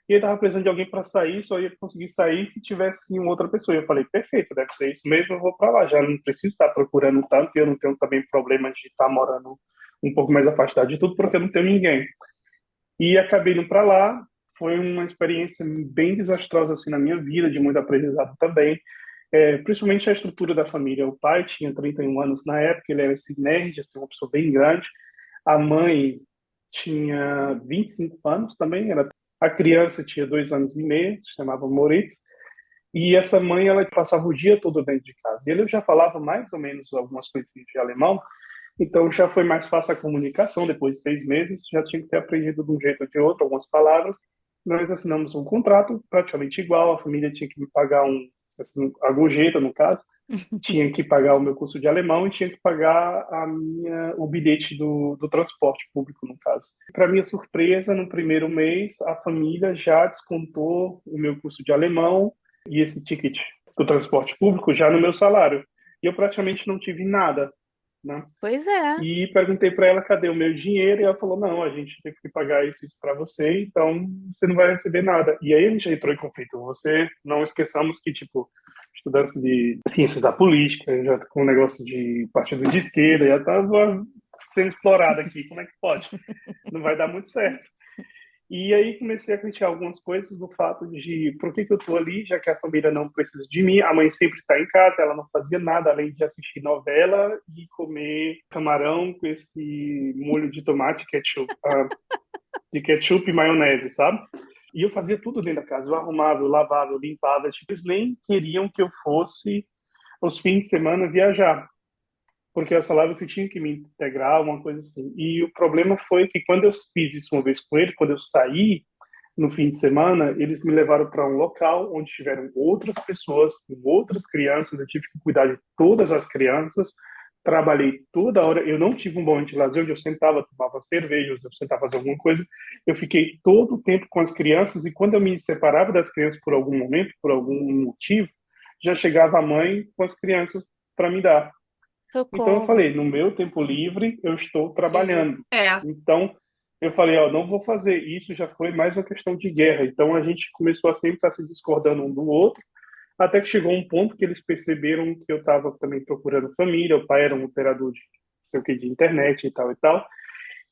ele estava precisando de alguém para sair, só ia conseguir sair se tivesse uma outra pessoa. Eu falei, perfeito, deve ser isso mesmo, eu vou para lá. Já não preciso estar procurando tanto, eu não tenho também problemas de estar morando um pouco mais afastado de tudo, porque eu não tenho ninguém. E acabei indo para lá. Foi uma experiência bem desastrosa assim na minha vida, de muito aprendizado também. Principalmente a estrutura da família. O pai tinha 31 anos na época, ele era esse nerd, assim, uma pessoa bem grande. A mãe tinha 25 anos também, a criança tinha 2 anos e meio, se chamava Moritz, e essa mãe, ela passava o dia todo dentro de casa. E ele já falava mais ou menos algumas coisinhas de alemão, então já foi mais fácil a comunicação. Depois de 6 meses, já tinha que ter aprendido de um jeito ou de outro algumas palavras. Nós assinamos um contrato praticamente igual, a família tinha que me pagar assim, a gorjeta, no caso, tinha que pagar o meu curso de alemão e tinha que pagar o bilhete do transporte público, no caso. Para minha surpresa, no primeiro mês, a família já descontou o meu curso de alemão e esse ticket do transporte público já no meu salário. E eu praticamente não tive nada, né? Pois é. E perguntei para ela cadê o meu dinheiro, e ela falou: não, a gente tem que pagar isso para você, então você não vai receber nada. E aí a gente entrou em conflito. Você, não esqueçamos que, tipo, estudantes de ciências da política, já com o negócio de partido de esquerda, já estava sendo explorado aqui. Como é que pode? Não vai dar muito certo. E aí comecei a criticar algumas coisas do fato de por que eu estou ali, já que a família não precisa de mim, a mãe sempre está em casa, ela não fazia nada além de assistir novela e comer camarão com esse molho de tomate, ketchup, de ketchup e maionese, sabe? E eu fazia tudo dentro da casa, eu arrumava, eu lavava, eu limpava, tipo, eles nem queriam que eu fosse aos fins de semana viajar, porque elas falavam que eu tinha que me integrar, uma coisa assim. E o problema foi que quando eu fiz isso uma vez com ele, quando eu saí no fim de semana, eles me levaram para um local onde tiveram outras pessoas, com outras crianças, eu tive que cuidar de todas as crianças, trabalhei toda hora, eu não tive um momento de lazer onde eu sentava, tomava cerveja, eu sentava fazer alguma coisa, eu fiquei todo o tempo com as crianças, e quando eu me separava das crianças por algum momento, por algum motivo, já chegava a mãe com as crianças para me dar. Então eu Socorro. falei, no meu tempo livre eu estou trabalhando. Isso. É. Então eu falei, ó, não vou fazer isso, já foi mais uma questão de guerra. Então a gente começou a sempre estar se discordando um do outro, até que chegou um ponto que eles perceberam que eu estava também procurando família, o pai era um operador de, não sei o que, de internet e tal e tal.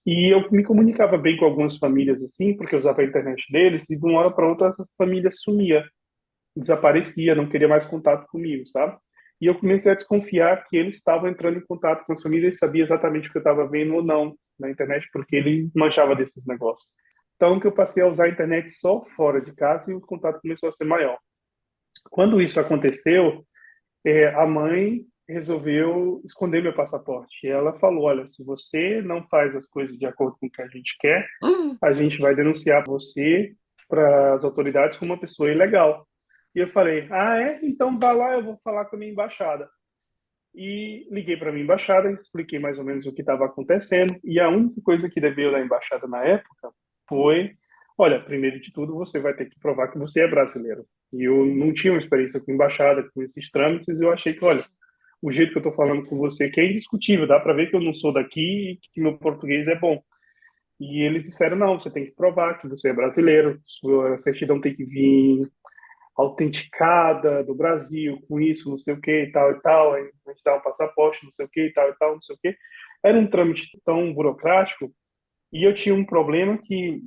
E eu me comunicava bem com algumas famílias assim, porque eu usava a internet deles, e de uma hora para outra essa família sumia, desaparecia, não queria mais contato comigo, sabe? E eu comecei a desconfiar que ele estava entrando em contato com as famílias e sabia exatamente o que eu estava vendo ou não na internet, porque ele manjava desses negócios. Então, que eu passei a usar a internet só fora de casa e o contato começou a ser maior. Quando isso aconteceu, a mãe resolveu esconder meu passaporte. E ela falou: olha, se você não faz as coisas de acordo com o que a gente quer, a gente vai denunciar você para as autoridades como uma pessoa ilegal. E eu falei: ah, é? Então vá lá, eu vou falar com a minha embaixada. E liguei para a minha embaixada, expliquei mais ou menos o que estava acontecendo. E a única coisa que devia da embaixada na época foi: olha, primeiro de tudo, você vai ter que provar que você é brasileiro. E eu não tinha uma experiência com embaixada, com esses trâmites, e eu achei que, olha, o jeito que eu estou falando com você que é indiscutível, dá para ver que eu não sou daqui e que meu português é bom. E eles disseram: não, você tem que provar que você é brasileiro, sua certidão tem que vir autenticada do Brasil, com isso, não sei o que e tal, aí a gente dá um passaporte, não sei o que e tal, não sei o que. Era um trâmite tão burocrático, e eu tinha um problema que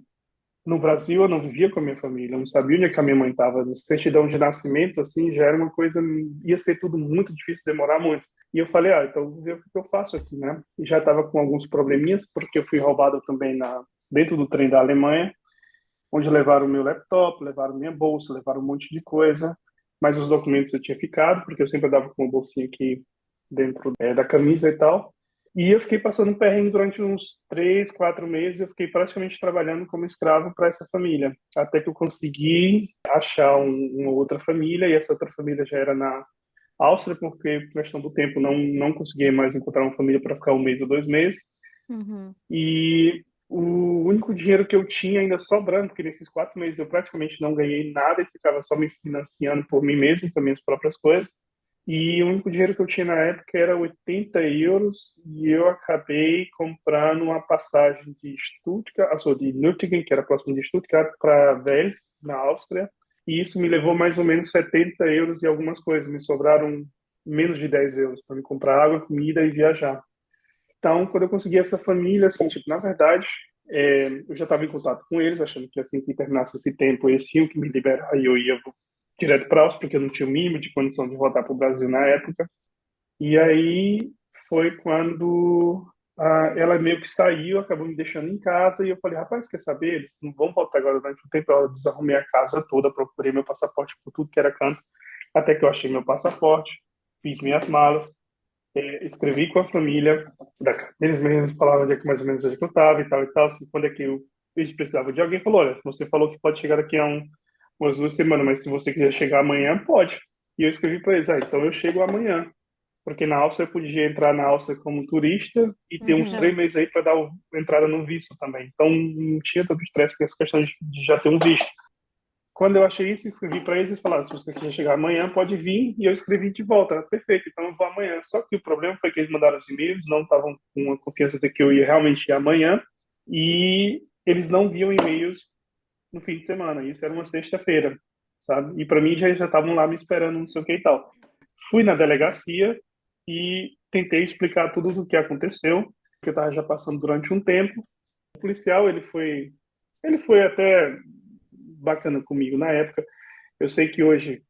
no Brasil eu não vivia com a minha família, eu não sabia onde é que a minha mãe estava. Certidão de nascimento, assim, já era uma coisa, ia ser tudo muito difícil, demorar muito. E eu falei: ah, então vou ver o que eu faço aqui, né? E já estava com alguns probleminhas, porque eu fui roubado também dentro do trem da Alemanha, onde levaram meu laptop, levaram minha bolsa, levaram um monte de coisa, mas os documentos eu tinha ficado, porque eu sempre andava com uma bolsinha aqui dentro da camisa e tal. E eu fiquei passando um perrengue durante uns 3, 4 meses, eu fiquei praticamente trabalhando como escravo para essa família, até que eu consegui achar uma outra família, e essa outra família já era na Áustria, porque por questão do tempo não conseguia mais encontrar uma família para ficar 1 mês ou 2 meses. Uhum. E O único dinheiro que eu tinha ainda sobrando, porque nesses 4 meses eu praticamente não ganhei nada e ficava só me financiando por mim mesmo, com as minhas próprias coisas. E o único dinheiro que eu tinha na época era 80 euros e eu acabei comprando uma passagem de Stuttgart, de Nürtingen, que era próximo de Stuttgart, para Wels, na Áustria. E isso me levou mais ou menos 70 euros e algumas coisas. Me sobraram menos de 10 euros para me comprar água, comida e viajar. Então, quando eu consegui essa família, assim, tipo, na verdade, eu já estava em contato com eles, achando que assim que terminasse esse tempo, eles tinham que me liberar e eu ia direto para a Áustria, porque eu não tinha o mínimo de condição de voltar para o Brasil na época. E aí foi quando ela meio que saiu, acabou me deixando em casa, e eu falei, rapaz, quer saber? Eles não vão voltar agora durante um tempo. Eu desarrumei a casa toda, procurei meu passaporte por tudo que era canto, até que eu achei meu passaporte, fiz minhas malas, escrevi com a família da casa deles mesmos, falavam onde é que mais ou menos onde é que eu estava e tal, assim, quando é que eles precisavam de alguém, falou, olha, você falou que pode chegar daqui a umas 2 semanas, mas se você quiser chegar amanhã, pode. E eu escrevi para eles, então eu chego amanhã, porque na Áustria eu podia entrar na Áustria como turista e ter uns Uhum. 3 meses aí para dar entrada no visto também. Então não tinha tanto estresse com essa questão de já ter um visto. Quando eu achei isso, escrevi para eles e falaram, se você quiser chegar amanhã, pode vir. E eu escrevi de volta. Perfeito, então eu vou amanhã. Só que o problema foi que eles mandaram os e-mails, não estavam com a confiança de que eu ia realmente ir amanhã. E eles não viam e-mails no fim de semana. Isso era uma sexta-feira, sabe? E para mim já estavam lá me esperando, não sei o que e tal. Fui na delegacia e tentei explicar tudo o que aconteceu, que eu estava já passando durante um tempo. O policial, ele foi até bacana comigo na época. Eu sei que hoje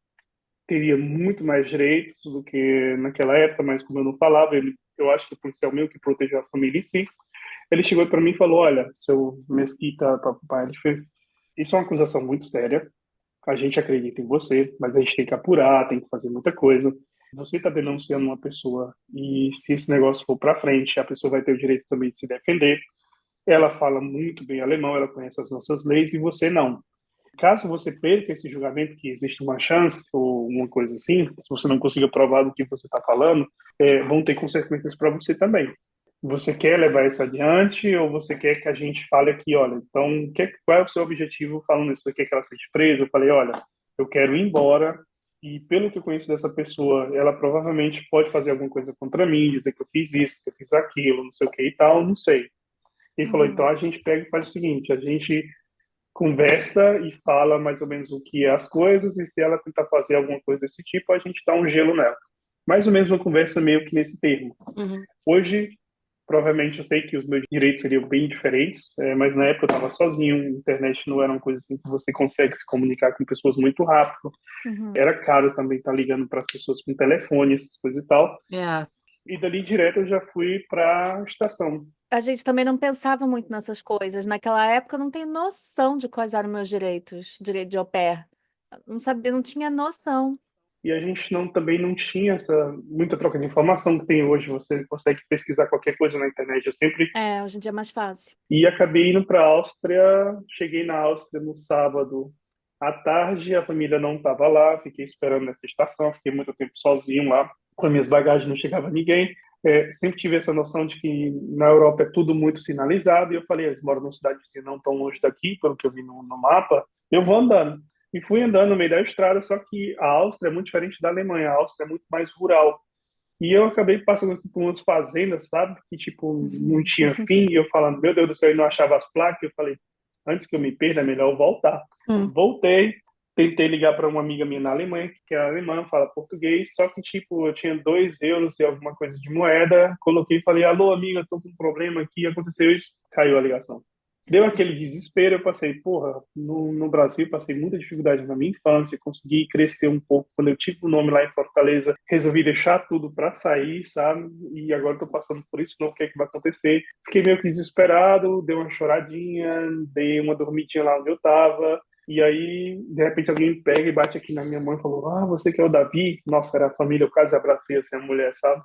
teria muito mais direitos do que naquela época, mas como eu não falava, eu acho que o policial meio que protegeu a família em si. Ele chegou para mim e falou: Olha, seu Mesquita, papai, isso é uma acusação muito séria. A gente acredita em você, mas a gente tem que apurar, tem que fazer muita coisa. Você está denunciando uma pessoa e se esse negócio for para frente, a pessoa vai ter o direito também de se defender. Ela fala muito bem alemão, ela conhece as nossas leis e você não. Caso você perca esse julgamento, que existe uma chance ou uma coisa assim, se você não consiga provar do que você está falando, vão ter consequências para você também. Você quer levar isso adiante ou você quer que a gente fale aqui, olha, então, qual é o seu objetivo falando isso? Você quer que ela seja presa? Eu falei, olha, eu quero ir embora e pelo que eu conheço dessa pessoa, ela provavelmente pode fazer alguma coisa contra mim, dizer que eu fiz isso, que eu fiz aquilo, não sei o que e tal, não sei. Ele falou, então Uhum. a gente pega e faz o seguinte, a gente conversa e fala mais ou menos o que é as coisas, e se ela tentar fazer alguma coisa desse tipo, a gente dá um gelo nela. Mais ou menos uma conversa meio que nesse termo. Uhum. Hoje, provavelmente, eu sei que os meus direitos seriam bem diferentes, mas na época eu estava sozinho, a internet não era uma coisa assim que você consegue se comunicar com pessoas muito rápido. Uhum. Era caro também estar ligando para as pessoas com telefone, essas coisas e tal. É. E dali direto eu já fui para a estação. A gente também não pensava muito nessas coisas. Naquela época eu não tenho noção de quais eram meus direitos, direito de au pair. Não sabia, não tinha noção. E a gente também não tinha essa muita troca de informação que tem hoje. Você consegue pesquisar qualquer coisa na internet. Eu sempre É, hoje em dia é mais fácil. e acabei indo para a Áustria. Cheguei na Áustria no sábado à tarde. A família não estava lá. Fiquei esperando nessa estação. Fiquei muito tempo sozinho lá. Com as minhas bagagens não chegava ninguém. Sempre tive essa noção de que na Europa é tudo muito sinalizado. E eu falei, eles moram numa cidade não tão longe daqui, pelo que eu vi no mapa. Eu vou andando. E fui andando no meio da estrada, só que a Áustria é muito diferente da Alemanha. A Áustria é muito mais rural. E eu acabei passando assim, por umas fazendas, sabe? Que, tipo, não tinha fim. E eu falando, meu Deus do céu, eu não achava as placas. Eu falei, antes que eu me perda, é melhor eu voltar. Hum. Voltei, tentei ligar para uma amiga minha na Alemanha, que é alemã, fala português. Só que, tipo, eu tinha 2 euros e alguma coisa de moeda. Coloquei e falei, alô, amiga, tô com um problema aqui. Aconteceu isso. Caiu a ligação. Deu aquele desespero, eu passei, porra, no Brasil passei muita dificuldade na minha infância, consegui crescer um pouco quando eu tive o nome lá em Fortaleza, resolvi deixar tudo para sair, sabe? E agora estou passando por isso, não, o que é que vai acontecer? Fiquei meio que desesperado, dei uma choradinha, dei uma dormidinha lá onde eu estava, E aí, de repente, alguém pega e bate aqui na minha mão e falou: Ah, você que é o Davi? Nossa, era a família, eu quase abracei assim a mulher, sabe?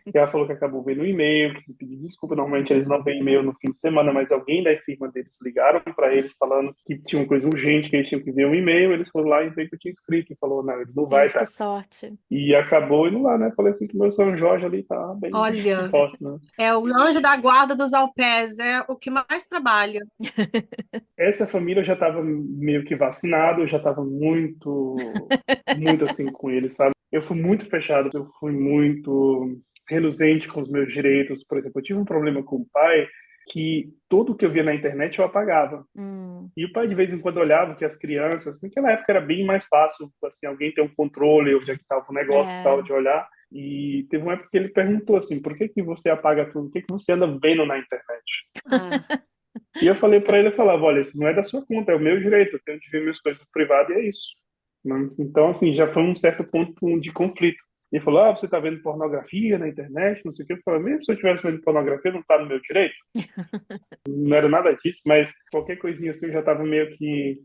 E ela falou que acabou vendo um e-mail, que pediu desculpa. Normalmente eles não veem e-mail no fim de semana, mas alguém da firma deles ligaram para eles falando que tinha uma coisa urgente, que eles tinham que ver um e-mail. Eles foram lá e veio que eu tinha escrito e falou: Não, ele não vai Gente, que estar. sorte. E acabou indo lá, né? Falei assim que meu São Jorge ali tá bem Olha, forte, né? é o anjo da guarda dos au pairs, é o que mais trabalha. Essa família eu já estava meio que vacinado, eu já estava muito assim com eles, sabe? Eu fui muito fechado, eu fui muito reluzente com os meus direitos. Por exemplo, eu tive um problema com o pai que tudo que eu via na internet eu apagava. Hum, E o pai de vez em quando olhava que as crianças, naquela época era bem mais fácil, assim, alguém ter um controle, onde é que estava o negócio e tal, é. de olhar. E teve uma época que ele perguntou assim, por que que você apaga tudo? O que que você anda vendo na internet? Ah, E eu falei para ele, eu falava, olha, isso não é da sua conta, é o meu direito, eu tenho de ver minhas coisas privadas e é isso. Né? Então, assim, já foi um certo ponto de conflito. Ele falou, você tá vendo pornografia na internet, não sei o que. Eu falei, mesmo se eu estivesse vendo pornografia, não tá no meu direito. Não era nada disso, mas qualquer coisinha assim eu já tava meio que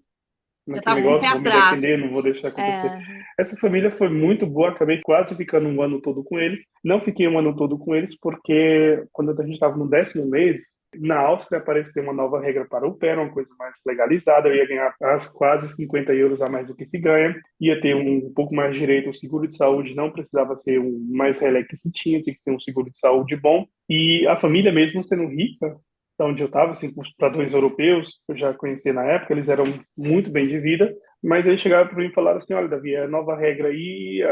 já naquele estava com o pé negócio, vou me atrás. defender, não vou deixar acontecer. É. Essa família foi muito boa, acabei quase ficando um ano todo com eles. Não fiquei um ano todo com eles porque quando a gente estava no 10º mês, na Áustria apareceu uma nova regra para o pé, uma coisa mais legalizada, eu ia ganhar quase 50 euros a mais do que se ganha, ia ter um pouco mais de direito ao seguro de saúde, não precisava ser o mais relé que se tinha que ser um seguro de saúde bom, e a família mesmo sendo rica, da onde eu estava, assim, com os padrões europeus, que eu já conhecia na época, eles eram muito bem de vida, mas eles chegaram para mim e falaram assim, olha, Davi, é nova regra aí,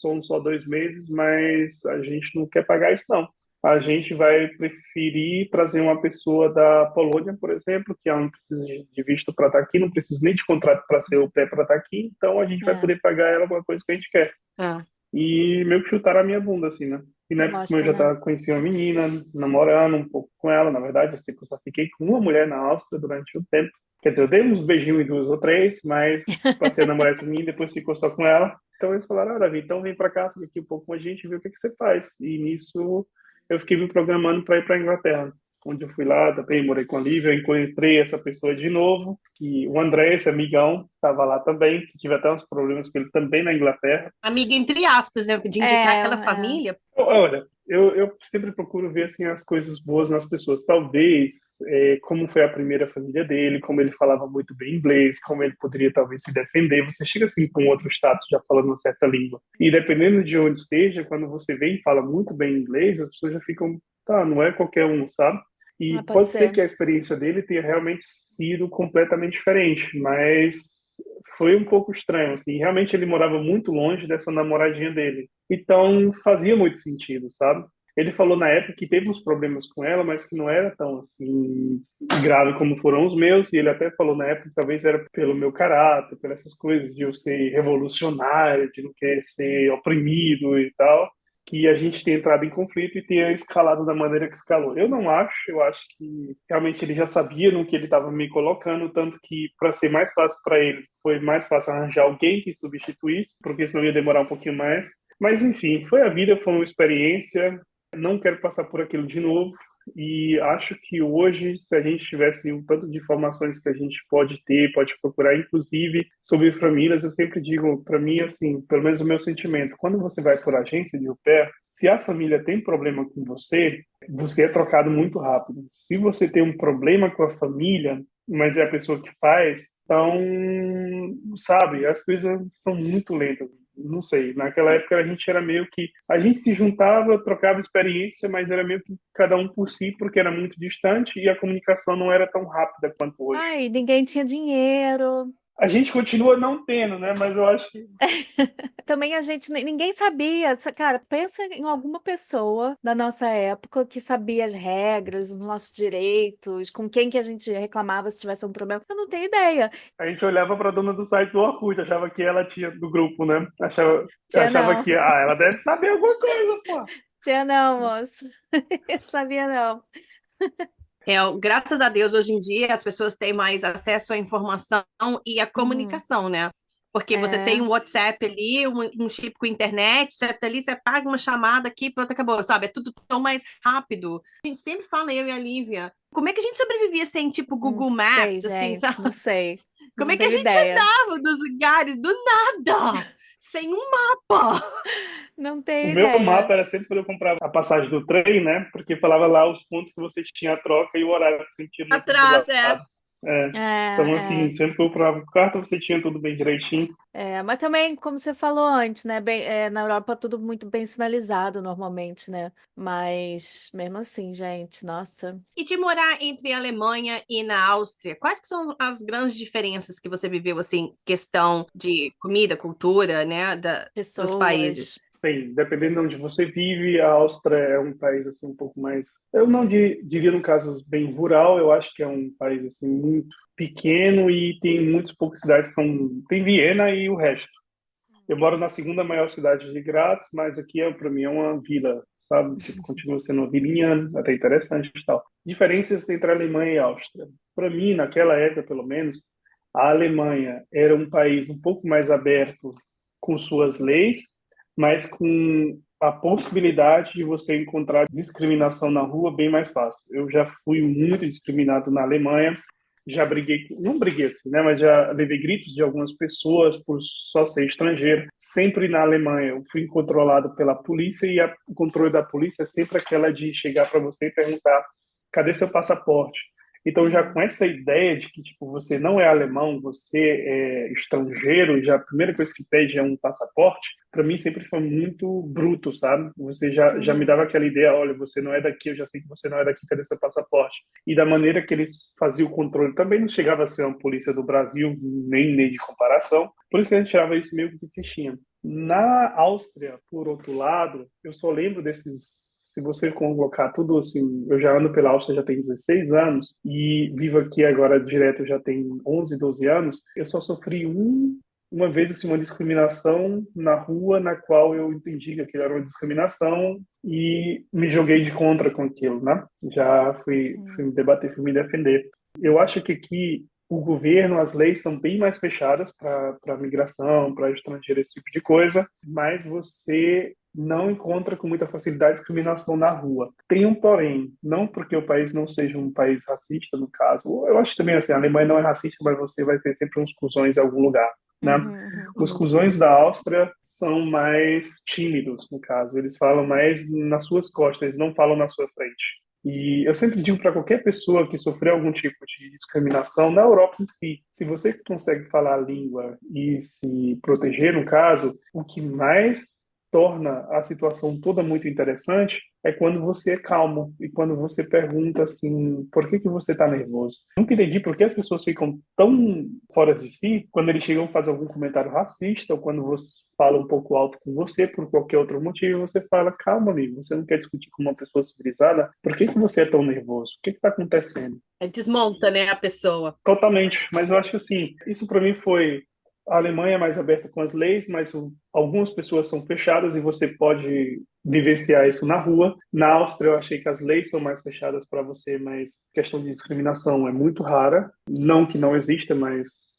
são só 2 meses, mas a gente não quer pagar isso, não. A gente vai preferir trazer uma pessoa da Polônia, por exemplo, que ela não precisa de visto para estar aqui, não precisa nem de contrato para ser o pé para estar aqui, então a gente vai É. poder pagar ela alguma coisa que a gente quer. É. E meio que chutaram a minha bunda, assim, né? E na época, como eu Gosta, já né? tava, conheci uma menina, namorando um pouco com ela, na verdade, eu sei que eu só fiquei com uma mulher na Áustria durante o tempo. Quer dizer, eu dei uns beijinhos em 2 ou 3, mas passei a namorar essa menina e depois ficou só com ela. Então eles falaram, Davi, então vem pra cá, fica aqui um pouco com a gente e vê o que que você faz. E nisso eu fiquei me programando para ir para Inglaterra, onde eu fui lá, também morei com a Lívia, eu encontrei essa pessoa de novo, que o André, esse amigão, estava lá também, que tive até uns problemas com ele também na Inglaterra. Amiga, entre aspas, né, de indicar É, aquela é. família. Olha, eu sempre procuro ver assim as coisas boas nas pessoas. Talvez, como foi a primeira família dele, como ele falava muito bem inglês, como ele poderia talvez se defender. Você chega assim com outro status já falando uma certa língua. E dependendo de onde seja, quando você vem e fala muito bem inglês, as pessoas já ficam, tá, não é qualquer um, sabe? Ah, E pode pode ser ser. que a experiência dele tenha realmente sido completamente diferente, mas foi um pouco estranho, assim. Realmente ele morava muito longe dessa namoradinha dele. Então fazia muito sentido, sabe? Ele falou na época que teve uns problemas com ela, mas que não era tão assim grave como foram os meus. E ele até falou na época que talvez era pelo meu caráter, pelas essas coisas de eu ser revolucionário, de não querer ser oprimido e tal, que a gente tenha entrado em conflito e tenha escalado da maneira que escalou. Eu não acho, eu acho que realmente ele já sabia no que ele estava me colocando, tanto que para ser mais fácil para ele, foi mais fácil arranjar alguém que substituísse, porque senão ia demorar um pouquinho mais. Mas enfim, foi a vida, foi uma experiência. Não quero passar por aquilo de novo. E acho que hoje, se a gente tivesse um tanto de informações que a gente pode ter, pode procurar, inclusive sobre famílias, eu sempre digo, para mim, assim, pelo menos o meu sentimento, quando você vai por agência de au pair, se a família tem problema com você, você é trocado muito rápido. Se você tem um problema com a família, mas é a pessoa que faz, então, sabe, as coisas são muito lentas. Não sei, naquela época a gente era meio que a gente se juntava, trocava experiência, mas era meio que cada um por si, porque era muito distante e a comunicação não era tão rápida quanto hoje. Ai, ninguém tinha dinheiro. A gente continua não tendo, né? Mas eu acho que Também a gente, ninguém sabia. Cara, pensa em alguma pessoa da nossa época que sabia as regras, os nossos direitos, com quem que a gente reclamava se tivesse um problema. Eu não tenho ideia. a gente olhava para a dona do site do Orkut, achava que ela tinha do grupo, né? Tinha Achava não. que ela deve saber alguma coisa, pô. Tinha não, moço. Eu sabia não. Graças a Deus, hoje em dia, as pessoas têm mais acesso à informação e à Uhum. comunicação, né? Porque você tem É. um WhatsApp ali, um chip com internet, você tá ali, você paga uma chamada aqui, pronto, acabou, sabe? É tudo tão mais rápido. A gente sempre fala, eu e a Lívia, como é que a gente sobrevivia sem, tipo, Não Google sei, Maps, assim, gente, sabe? não sei. Como Não é que a tenho gente ideia. andava nos lugares do nada, sem um mapa? Não O tenho meu ideia. mapa era sempre quando eu comprava a passagem do trem, né? Porque falava lá os pontos que você tinha a troca e o horário que você tinha no outro do Atrás, é. lado. É. Então, É, assim, é. sempre que eu comprava o carta, você tinha tudo bem direitinho. É, mas também, como você falou antes, né? Na Europa tudo muito bem sinalizado normalmente, né? Mas mesmo assim, gente, nossa, E de morar entre a Alemanha e na Áustria, quais que são as grandes diferenças que você viveu, assim, questão de comida, cultura, né, dos países? pessoas. Bem, dependendo de onde você vive, a Áustria é um país assim um pouco mais, eu não diria no caso bem rural, eu acho que é um país assim muito pequeno e tem muitas poucas cidades que são, tem Viena e o resto. Eu moro na segunda maior cidade de Graz, mas aqui é para mim é uma vila, sabe? Tipo, continua sendo uma vilinha, até interessante e tal. Diferenças entre a Alemanha e a Áustria. Para mim, naquela época, pelo menos, a Alemanha era um país um pouco mais aberto com suas leis, mas com a possibilidade de você encontrar discriminação na rua bem mais fácil. Eu já fui muito discriminado na Alemanha, já briguei, não briguei assim, né, mas já levei gritos de algumas pessoas por só ser estrangeiro. Sempre na Alemanha eu fui controlado pela polícia e o controle da polícia é sempre aquela de chegar para você e perguntar: cadê seu passaporte? Então, já com Hum. essa ideia de que tipo você não é alemão, você é estrangeiro, já a primeira coisa que pede é um passaporte, para mim sempre foi muito bruto, sabe? Você já me Uhum. dava aquela ideia: olha, você não é daqui, eu já sei que você não é daqui, cadê seu passaporte? E da maneira que eles faziam o controle, também não chegava a ser uma polícia do Brasil, nem de comparação, por isso que a gente tirava isso meio que de fichinha. Na Áustria, por outro lado, eu só lembro desses. Se você colocar tudo assim, eu já ando pela Áustria já tem 16 anos e vivo aqui agora direto já tem 11, 12 anos, eu só sofri uma vez assim, uma discriminação na rua na qual eu entendi que aquilo era uma discriminação e me joguei de contra com aquilo, né? Já fui Hum. me debater, fui me defender. Eu acho que aqui o governo, as leis são bem mais fechadas para migração, para estrangeiro, esse tipo de coisa, mas você não encontra com muita facilidade discriminação na rua. Tem um porém, não porque o país não seja um país racista, no caso. Eu acho também assim, a Alemanha não é racista, mas você vai ter sempre uns cuzões em algum lugar, né? Uhum, uhum. Os cuzões da Áustria são mais tímidos, no caso. Eles falam mais nas suas costas, eles não falam na sua frente. E eu sempre digo para qualquer pessoa que sofreu algum tipo de discriminação na Europa em si, se você consegue falar a língua e se proteger, no caso, o que mais torna a situação toda muito interessante é quando você é calmo e quando você pergunta assim, por que que você está nervoso? Nunca entendi por que as pessoas ficam tão fora de si quando eles chegam a fazer algum comentário racista ou quando você fala um pouco alto com você por qualquer outro motivo, você fala: calma, amigo, você não quer discutir com uma pessoa civilizada? Por que que você é tão nervoso? O que está acontecendo? Desmonta, né, a pessoa. Totalmente, mas eu acho que assim, isso para mim foi a Alemanha é mais aberta com as leis, mas algumas pessoas são fechadas e você pode vivenciar isso na rua. Na Áustria, eu achei que as leis são mais fechadas para você, mas questão de discriminação é muito rara. Não que não exista, mas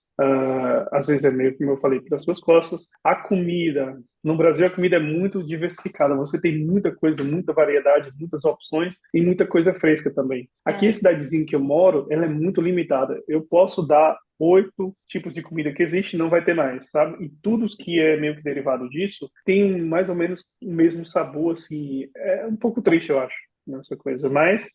às vezes é meio como eu falei, pelas suas costas. A comida. No Brasil, a comida é muito diversificada. Você tem muita coisa, muita variedade, muitas opções e muita coisa fresca também. Aqui, a É. cidadezinha que eu moro, ela é muito limitada. Eu posso dar 8 tipos de comida que existe, não vai ter mais, sabe? E tudo que é meio que derivado disso tem mais ou menos o mesmo sabor, assim. É um pouco triste, eu acho, nessa coisa. Mas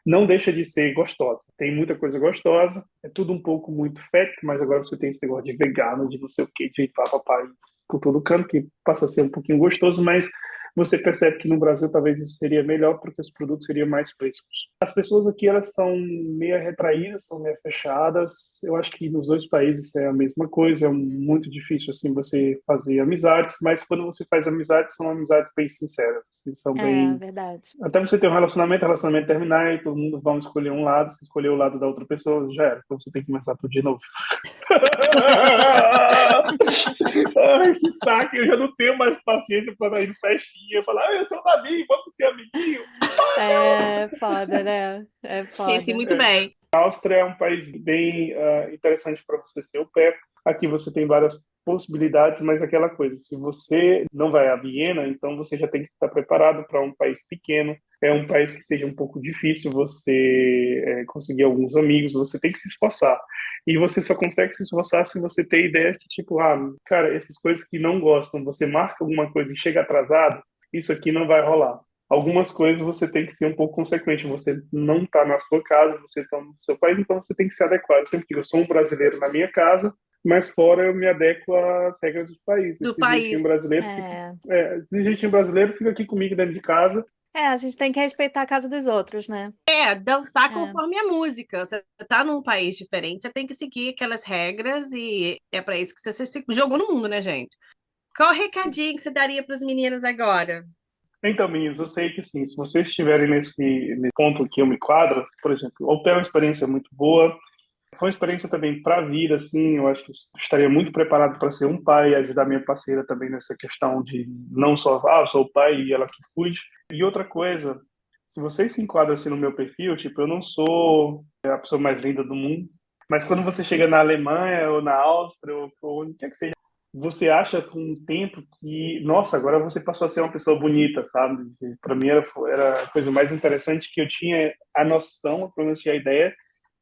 não deixa de ser gostosa. Tem muita coisa gostosa, é tudo um pouco muito fat, mas agora você tem esse negócio de vegano, de não sei o quê, de papapá por todo canto, que passa a ser um pouquinho gostoso, mas você percebe que no Brasil talvez isso seria melhor porque os produtos seriam mais frescos. As pessoas aqui, elas são meio retraídas, são meio fechadas. Eu acho que nos dois países é a mesma coisa, é muito difícil assim você fazer amizades, mas quando você faz amizades, são amizades bem sinceras, assim, são É, bem verdade. até você ter um relacionamento, relacionamento terminar e todo mundo vai escolher um lado, se escolher o lado da outra pessoa, já era. Então você tem que começar tudo de novo. Ai, esse saco, eu já não tenho mais paciência para ir em festinha, falar: eu sou um amigo, vamos ser amiguinho. É foda, né? É Conheci foda. muito bem. A Áustria é um país bem interessante para você ser au pair. Aqui você tem várias possibilidades, mas aquela coisa, se você não vai a Viena, então você já tem que estar preparado para um país pequeno, é um país que seja um pouco difícil você conseguir alguns amigos, você tem que se esforçar. E você só consegue se esforçar se você tem ideia que, tipo, cara, essas coisas que não gostam, você marca alguma coisa e chega atrasado, isso aqui não vai rolar. Algumas coisas você tem que ser um pouco consequente. Você não está na sua casa, você está no seu país, então você tem que se adequar. Eu sempre digo, eu sou um brasileiro na minha casa, mas fora eu me adequo às regras do país. Do Esse jeitinho país. brasileiro fica, esse jeitinho brasileiro fica aqui comigo dentro de casa. A gente tem que respeitar a casa dos outros, né? Dançar É. conforme a música. Você tá num país diferente, você tem que seguir aquelas regras e é para isso que você se jogou no mundo, né, gente? Qual o recadinho que você daria para as meninas agora? Então, meninos, eu sei que assim, se vocês estiverem nesse ponto que eu me quadro, por exemplo, o hotel é uma experiência muito boa, foi uma experiência também para a vida, assim, eu acho que eu estaria muito preparado para ser um pai e ajudar minha parceira também nessa questão de não só, eu sou o pai e ela que cuide. E outra coisa, se vocês se enquadram assim no meu perfil, tipo, eu não sou a pessoa mais linda do mundo, mas quando você chega na Alemanha ou na Áustria ou onde quer que seja, você acha com o tempo que, nossa, agora você passou a ser uma pessoa bonita, sabe? Para mim era a coisa mais interessante que eu tinha a noção, pelo menos tinha a ideia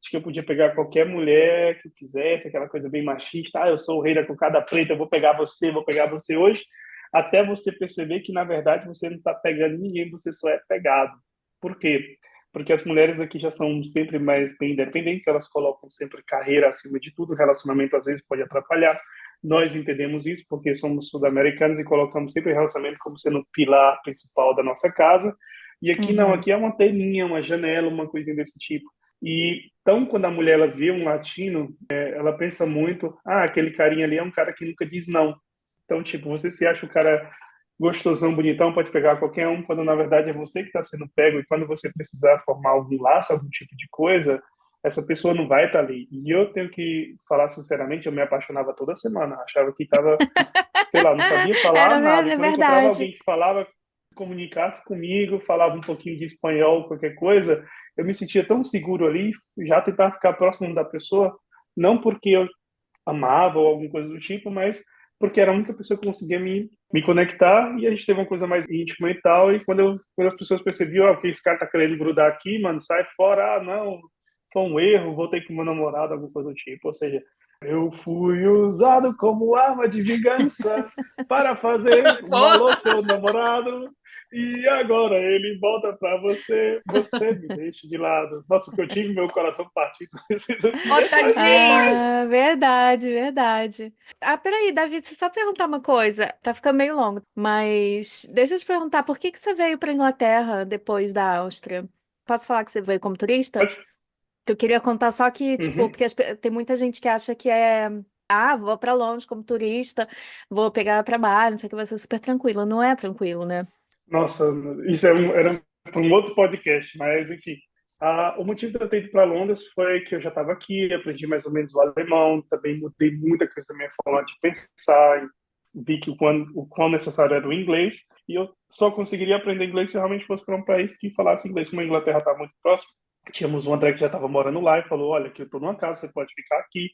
de que eu podia pegar qualquer mulher que eu quisesse, aquela coisa bem machista, eu sou o rei da cocada preta, eu vou pegar você hoje, até você perceber que, na verdade, você não está pegando ninguém, você só é pegado. Por quê? Porque as mulheres aqui já são sempre mais bem independentes, elas colocam sempre carreira acima de tudo, o relacionamento às vezes pode atrapalhar. Nós entendemos isso porque somos sul-americanos e colocamos sempre o relacionamento como sendo o pilar principal da nossa casa. E aqui não, Uhum. aqui é uma telinha, uma janela, uma coisinha desse tipo. E então, quando a mulher ela vê um latino, ela pensa muito, aquele carinha ali é um cara que nunca diz não. Então, tipo, você se acha o cara gostosão, bonitão, pode pegar qualquer um, quando na verdade é você que está sendo pego, e quando você precisar formar algum laço, algum tipo de coisa, essa pessoa não vai estar ali. E eu tenho que falar sinceramente, eu me apaixonava toda semana, achava que estava, sei lá, não sabia falar nada, e É quando eu encontrava alguém verdade. que falava, se comunicasse comigo, falava um pouquinho de espanhol, qualquer coisa, eu me sentia tão seguro ali, já tentar ficar próximo da pessoa, não porque eu amava ou alguma coisa do tipo, mas porque era a única pessoa que conseguia me conectar e a gente teve uma coisa mais íntima e tal. E quando as pessoas percebiam, que esse cara tá querendo grudar aqui, mano, sai fora, não, foi um erro, voltei com meu namorado, alguma coisa do tipo. Ou seja, eu fui usado como arma de vingança para fazer Pô, mal ao seu namorado. E agora ele volta para você, você me deixa de lado. Nossa, porque eu tive meu coração partido. ô, Mas foi. tadinho! Verdade, verdade. Peraí, Davi, deixa eu só perguntar uma coisa. Tá ficando meio longo, mas deixa eu te perguntar, por que que você veio para Inglaterra depois da Áustria? Posso falar que você veio como turista? Que eu queria contar só que, tipo, Uhum. porque tem muita gente que acha que vou para Londres como turista, vou pegar trabalho, não sei o que, vai ser super tranquilo. Não é tranquilo, né? Nossa, isso era para um outro podcast, mas enfim. O motivo de eu ter ido para Londres foi que eu já estava aqui, aprendi mais ou menos o alemão, também mudei muita coisa da minha forma de pensar, vi que o quão necessário era o inglês, e eu só conseguiria aprender inglês se realmente fosse para um país que falasse inglês. Como a Inglaterra está muito próximo, tínhamos um André que já estava morando lá e falou: olha, aqui eu estou numa casa, você pode ficar aqui.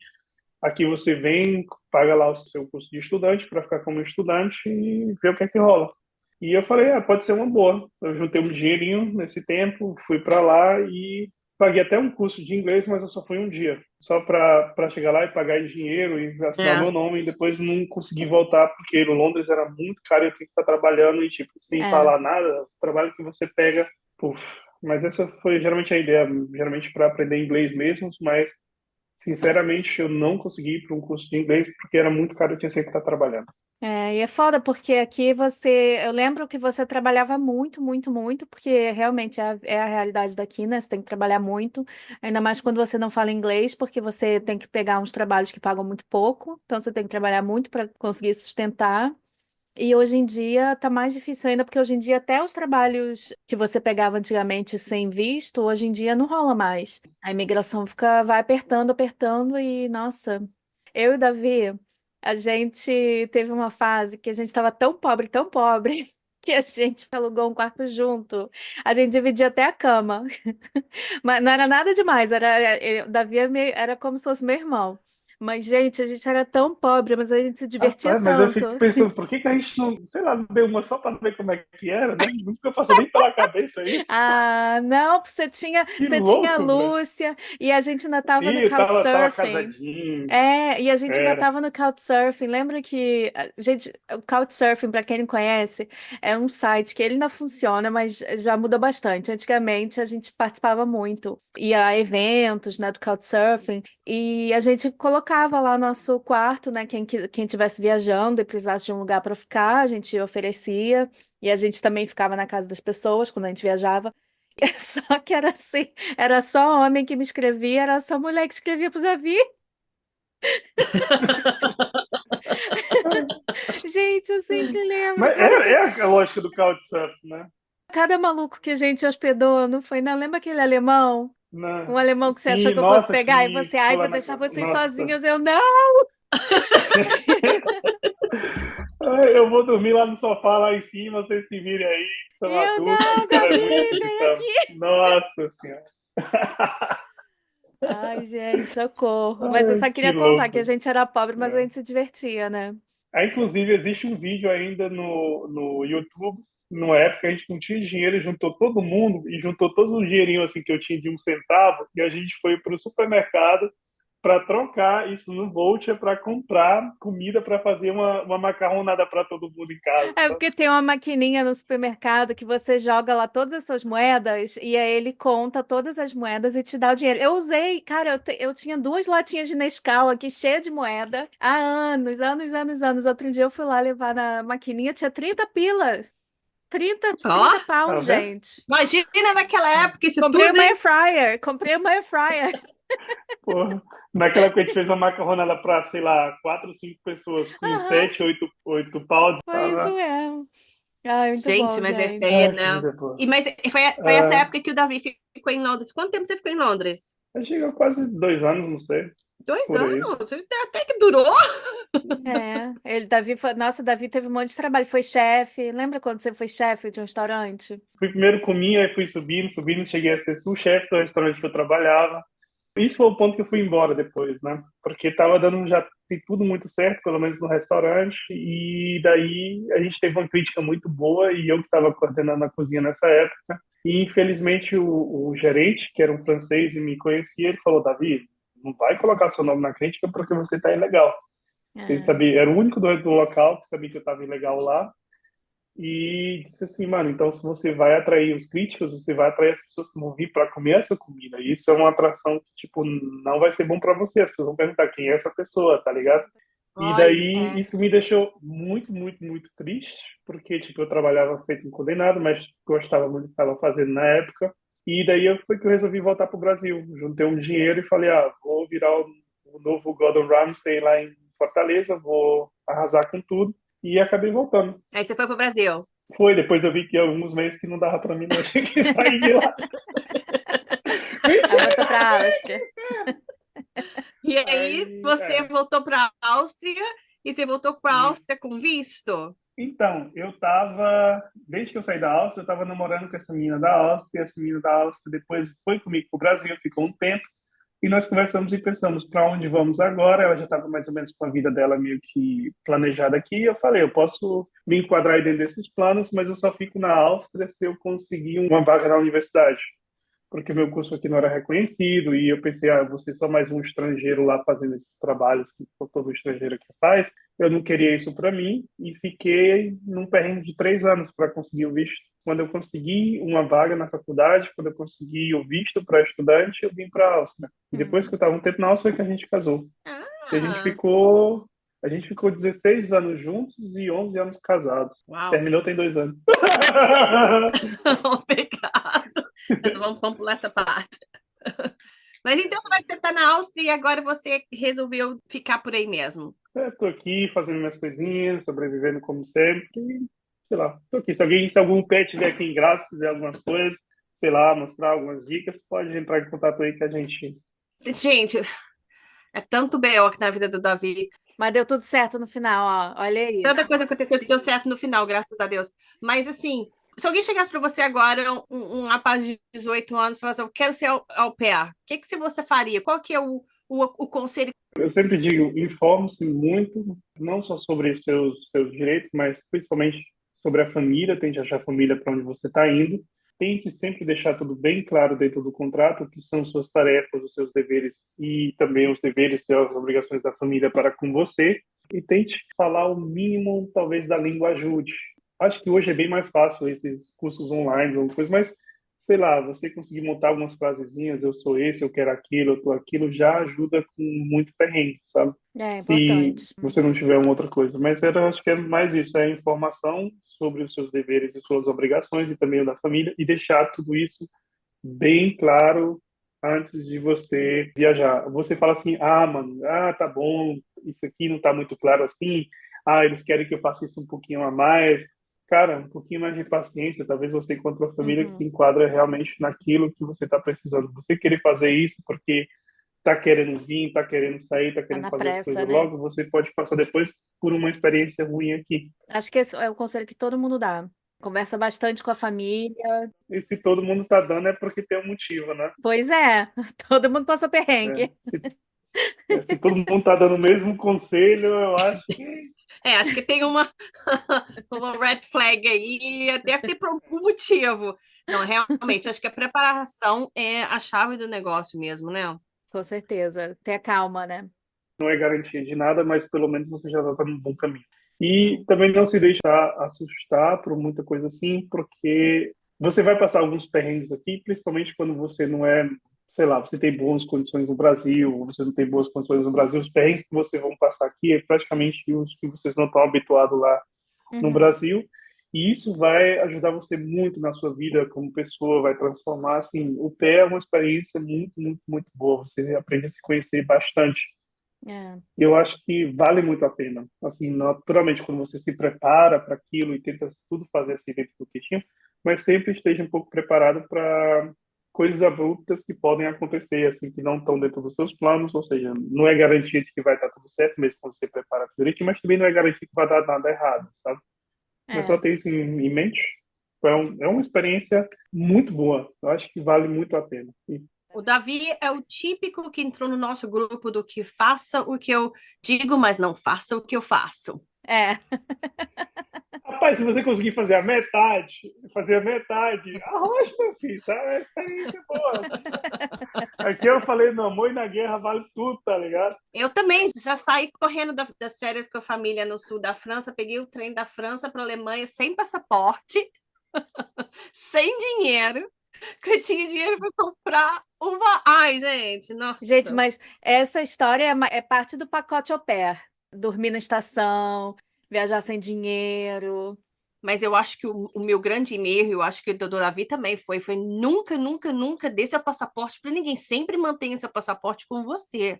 Aqui você vem, paga lá o seu curso de estudante para ficar como estudante e ver o que é que rola. E eu falei, pode ser uma boa. Eu juntei um dinheirinho nesse tempo, fui para lá e paguei até um curso de inglês, mas eu só fui um dia, só para chegar lá e pagar em dinheiro e assinar É, meu nome e depois não consegui voltar porque no Londres era muito caro, eu tinha que estar trabalhando e tipo sem É. falar nada, o trabalho que você pega, puf. Mas essa foi geralmente a ideia, geralmente para aprender inglês mesmo, mas sinceramente eu não consegui ir para um curso de inglês porque era muito caro, eu tinha sempre que estar trabalhando. E é foda, porque aqui eu lembro que você trabalhava muito, muito, muito, porque realmente é a realidade daqui, né? Você tem que trabalhar muito, ainda mais quando você não fala inglês, porque você tem que pegar uns trabalhos que pagam muito pouco, então você tem que trabalhar muito para conseguir sustentar. E hoje em dia tá mais difícil ainda, porque hoje em dia até os trabalhos que você pegava antigamente sem visto, hoje em dia não rola mais. A imigração vai apertando, apertando e, nossa, eu e o Davi, a gente teve uma fase que a gente estava tão pobre, que a gente alugou um quarto junto. A gente dividia até a cama. Mas não era nada demais, o Davi era como se fosse meu irmão. Mas, gente, a gente era tão pobre, mas a gente se divertia Rapaz, mas eu tanto. fico pensando, por que que a gente não, sei lá, não deu uma só para ver como é que era, né? Nunca passou nem pela cabeça isso. Ah, não, Que você tinha a louco, velho. Lúcia e a gente ainda tava no E tava Couchsurfing. casadinho, É, e a gente ainda era. tava no Couchsurfing. Lembra que, gente, o Couchsurfing, para quem não conhece, é um site que ele ainda funciona, mas já muda bastante. Antigamente a gente participava muito, ia a eventos, né, do Couchsurfing, e a gente colocava lá nosso quarto, né, quem tivesse viajando e precisasse de um lugar para ficar, a gente oferecia. E a gente também ficava na casa das pessoas quando a gente viajava. Só que era assim, era só homem que me escrevia, era só mulher que escrevia pro Davi. Gente, eu sempre lembro. Mas é a lógica do Couchsurfing, né? Cada maluco que a gente hospedou, não foi? Não lembra aquele alemão? Um alemão que você achou Sim, que eu fosse nossa, pegar e que você, ai, ficou lá vou na. deixar vocês Nossa. sozinhos. Eu, não, Ai, eu vou dormir lá no sofá, lá em cima, vocês se virem aí, são eu adultos, não, era Davi, muito vem irritante. aqui. Nossa Senhora. Ai, gente, socorro. Mas eu Ai, só que queria contar que a louco. gente era pobre, mas a É. gente se divertia, né? Inclusive, existe um vídeo ainda no YouTube. Numa época, a gente não tinha dinheiro, juntou todo mundo e juntou todo o dinheirinho assim, que eu tinha de 1 centavo, e a gente foi para o supermercado para trocar isso no voucher para comprar comida para fazer uma macarronada para todo mundo em casa. É porque tem uma maquininha no supermercado que você joga lá todas as suas moedas e aí ele conta todas as moedas e te dá o dinheiro. Eu usei, cara, eu tinha 2 latinhas de Nescau aqui cheia de moeda há anos, anos, anos, anos. Outro dia eu fui lá levar na maquininha, tinha 30 pilas. 30, Ó, 30 Tá pounds, vendo? gente. imagina naquela época isso Comprei tudo, uma air hein? fryer, comprei uma air fryer. Porra. Naquela época a gente fez uma macarronada para, sei lá, 4 ou 5 pessoas com Aham, 7, 8 pounds. foi isso Tava. mesmo. Ai, muito Gente, bom, mas é, gente. né? Que vida boa. Mas foi essa Ah, época que o Davi ficou em Londres. Quanto tempo você ficou em Londres? chega quase 2 anos, não sei, 2 por aí. anos? Até que durou. É, Davi foi, nossa, Davi teve um monte de trabalho, foi chefe. Lembra quando você foi chefe de um restaurante? Fui primeiro comi, aí fui subindo, subindo, cheguei a ser sous-chefe do restaurante que eu trabalhava. Isso foi o ponto que eu fui embora depois, né? Porque tava dando já tem tudo muito certo, pelo menos no restaurante, e daí a gente teve uma crítica muito boa e eu que estava coordenando a cozinha nessa época. E infelizmente o gerente, que era um francês e me conhecia, ele falou: Davi, não vai colocar seu nome na crítica porque você tá ilegal. Ele É. sabia, era o único do local que sabia que eu estava ilegal lá. E disse assim, mano, então se você vai atrair os críticos, você vai atrair as pessoas que vão vir para comer essa comida. E isso é uma atração que, tipo, não vai ser bom para você. As pessoas vão perguntar quem é essa pessoa, tá ligado? E Olha, daí isso me deixou muito, muito, muito triste, porque, tipo, eu trabalhava feito um condenado, mas gostava muito do que estava fazendo na época. E daí foi que eu resolvi voltar pro Brasil. Juntei um dinheiro e falei, vou virar o novo Gordon Ramsay lá em Fortaleza, vou arrasar com tudo. E acabei voltando. aí você foi pro Brasil. Foi, depois eu vi que alguns meses que não dava pra mim, não tinha que sair de lá. Aí voltou pra Áustria. E aí Aí, você voltou para a Áustria e você voltou para a Áustria com visto? Então, desde que eu saí da Áustria, eu tava namorando com essa menina da Áustria, e essa menina da Áustria depois foi comigo pro Brasil, ficou um tempo, e nós conversamos e pensamos para onde vamos agora. Ela já estava mais ou menos com a vida dela meio que planejada aqui, e eu falei, eu posso me enquadrar aí dentro desses planos, mas eu só fico na Áustria se eu conseguir uma vaga na universidade. Porque o meu curso aqui não era reconhecido e eu pensei, vou ser só mais um estrangeiro lá fazendo esses trabalhos que todo estrangeiro aqui faz. Eu não queria isso para mim e fiquei num perrengue de 3 anos para conseguir o visto. Quando eu consegui uma vaga na faculdade, quando eu consegui o visto para estudante, eu vim para a Áustria. E depois que eu estava um tempo na Áustria, que a gente casou. E Ah, a gente ficou 16 anos juntos e 11 anos casados. uau, Terminou tem 2 anos. pecado. Vamos pular essa parte. Mas então você está na Áustria e agora você resolveu ficar por aí mesmo. Tô aqui fazendo minhas coisinhas, sobrevivendo como sempre. E, sei lá, tô aqui. Se algum pet vier aqui em Graça, quiser algumas coisas, sei lá, mostrar algumas dicas, pode entrar em contato aí que a gente. Gente, é tanto BO aqui na vida do Davi. Mas deu tudo certo no final, ó. Olha aí. Tanta coisa aconteceu que deu certo no final, graças a Deus. Mas assim, se alguém chegasse para você agora, um rapaz de 18 anos, e falasse, eu quero ser au pair, o que você faria? Qual que é o conselho. Eu sempre digo, informe-se muito, não só sobre seus direitos, mas principalmente sobre a família, tente achar a família para onde você está indo. Tente sempre deixar tudo bem claro dentro do contrato, o que são suas tarefas, os seus deveres e também os deveres e as obrigações da família para com você. E tente falar o mínimo, talvez, da língua ajude. Acho que hoje é bem mais fácil esses cursos online ou coisa, mas sei lá, você conseguir montar algumas frasezinhas, eu sou esse, eu quero aquilo, eu tô aquilo, já ajuda com muito perrengue, sabe? É Se importante. você não tiver uma outra coisa. Mas acho que é mais isso, é informação sobre os seus deveres e suas obrigações e também o da família e deixar tudo isso bem claro antes de você viajar. Você fala assim, mano, tá bom, isso aqui não tá muito claro assim, eles querem que eu faça isso um pouquinho a mais. Cara, um pouquinho mais de paciência, talvez você encontre uma família que se Uhum. enquadra realmente naquilo que você está precisando. Você querer fazer isso porque está querendo vir, está querendo sair, está Tá querendo na fazer as pressa, coisas né? logo, você pode passar depois por uma experiência ruim aqui. Acho que esse é o conselho que todo mundo dá. Conversa bastante com a família. E se todo mundo está dando é porque tem um motivo, né? Pois é, todo mundo passa É, perrengue. se todo mundo está dando o mesmo conselho, eu acho que Acho que tem uma, uma red flag aí, deve ter por algum motivo. Não, realmente, acho que a preparação é a chave do negócio mesmo, né? Com certeza. Ter calma, né? não é garantia de nada, mas pelo menos você já está no bom caminho. E também não se deixar assustar por muita coisa assim, porque você vai passar alguns perrengues aqui, principalmente quando você não é, sei lá, você tem boas condições no Brasil, ou você não tem boas condições no Brasil. Os perrengues que vocês vão passar aqui é praticamente os que vocês não estão habituados lá no Uhum. Brasil. E isso vai ajudar você muito na sua vida como pessoa, vai transformar, assim, o pé é uma experiência muito, muito, muito boa. Você aprende a se conhecer bastante. É. E eu acho que vale muito a pena. Assim, naturalmente, quando você se prepara para aquilo e tenta tudo fazer assim dentro do que tinha, mas sempre esteja um pouco preparado para coisas abruptas que podem acontecer, assim, que não estão dentro dos seus planos, ou seja, não é garantia de que vai estar tudo certo, mesmo quando você prepara tudo direitinho, mas também não é garantia que vai dar nada errado, sabe? Mas só É. ter isso em mente é uma experiência muito boa. Eu acho que vale muito a pena. E O Davi é o típico que entrou no nosso grupo do que faça o que eu digo, mas não faça o que eu faço. É. rapaz, se você conseguir fazer a metade, arrocha, meu filho, sabe? É uma experiência boa. Aqui eu falei, no amor e na guerra vale tudo, tá ligado? Eu também já saí correndo das férias com a família no sul da França, peguei o trem da França para a Alemanha sem passaporte, sem dinheiro, que eu tinha dinheiro para comprar uma. Ai, gente, Gente, nossa. mas essa história é parte do pacote au pair. Dormir na estação, viajar sem dinheiro. Mas eu acho que o meu grande erro, eu acho que o do Davi também foi nunca, nunca, nunca dê seu passaporte para ninguém. Sempre mantenha seu passaporte com você.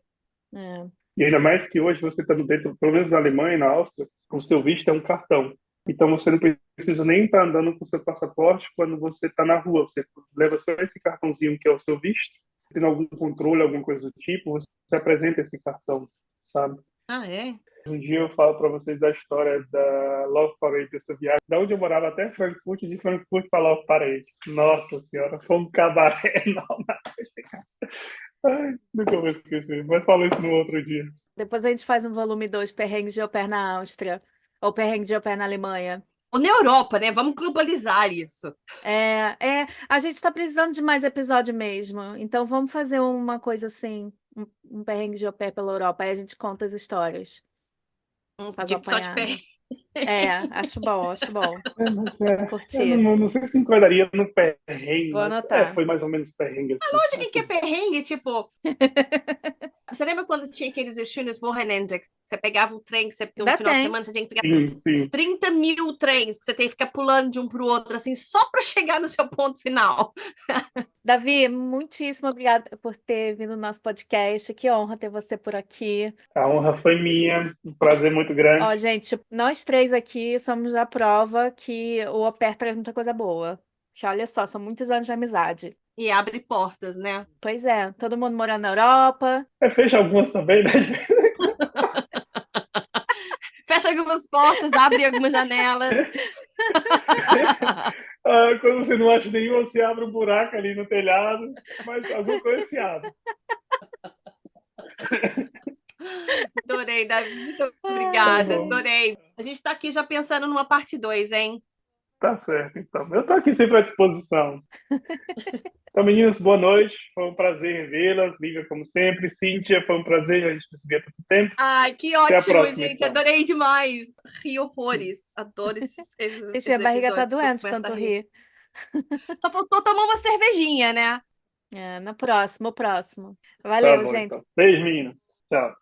É. E ainda mais que hoje você está dentro, pelo menos na Alemanha e na Áustria, o seu visto é um cartão. Então você não precisa nem estar andando com o seu passaporte quando você está na rua. Você leva só esse cartãozinho que é o seu visto. Tendo algum controle, alguma coisa do tipo, você apresenta esse cartão, sabe? Ah, é? Um dia eu falo para vocês a história da Love Parade, dessa viagem, da onde eu morava até Frankfurt, de Frankfurt para Love Parade. Nossa senhora, foi um cabaré enorme. Ai, nunca vou esquecer, mas falo isso no outro dia. Depois a gente faz um volume 2, perrengues de au pair na Áustria. Ou perrengues de au pair na Alemanha. Ou na Europa, né? Vamos globalizar isso. A gente tá precisando de mais episódio mesmo. Então vamos fazer uma coisa assim, um perrengue de au pair pela Europa. Aí a gente conta as histórias. Faz o Tipo, só de pé. apanhado. Acho bom, acho bom. Mas eu Curti. não sei se enquadraria no perrengue, Vou mas anotar. foi mais ou menos perrengue assim. Lógico que é perrengue, tipo. Você lembra quando tinha aqueles schönes Wochenende, que você pegava um trem, que você, no Ainda final de tem. semana, você tinha que pegar Sim, sim. 30 mil trens, que você tem que ficar pulando de um para o outro, assim, só para chegar no seu ponto final. Davi, muitíssimo obrigada por ter vindo no nosso podcast. Que honra ter você por aqui. A honra foi minha, um prazer muito grande. Ó, gente, nós três aqui somos a prova que o au pair traz muita coisa boa. Que olha só, são muitos anos de amizade. E abre portas, né? Pois é, todo mundo morando na Europa. Fecha algumas também, né? Fecha algumas portas, abre algumas janelas. Quando você não acha nenhum, você abre um buraco ali no telhado, mas alguma coisa se abre. Adorei, Davi. Muito Ai, obrigada. bom. Adorei. A gente está aqui já pensando numa parte 2, hein? Tá certo, então. Eu tô aqui sempre à disposição. Então, meninas, boa noite. Foi um prazer revê-las. Lívia, como sempre. Cíntia, foi um prazer. A gente não se vê há tanto tempo. Ai, que Até a ótimo, próxima, gente. então. Adorei demais. Ri horrores. Adoro gente, minha barriga tá episódios que eu doente, começo a tanto rir. rir. Só faltou tomar uma cervejinha, né? É, no próximo, o próximo. Tá Valeu, bom, gente. então. Beijo, meninas. Tchau.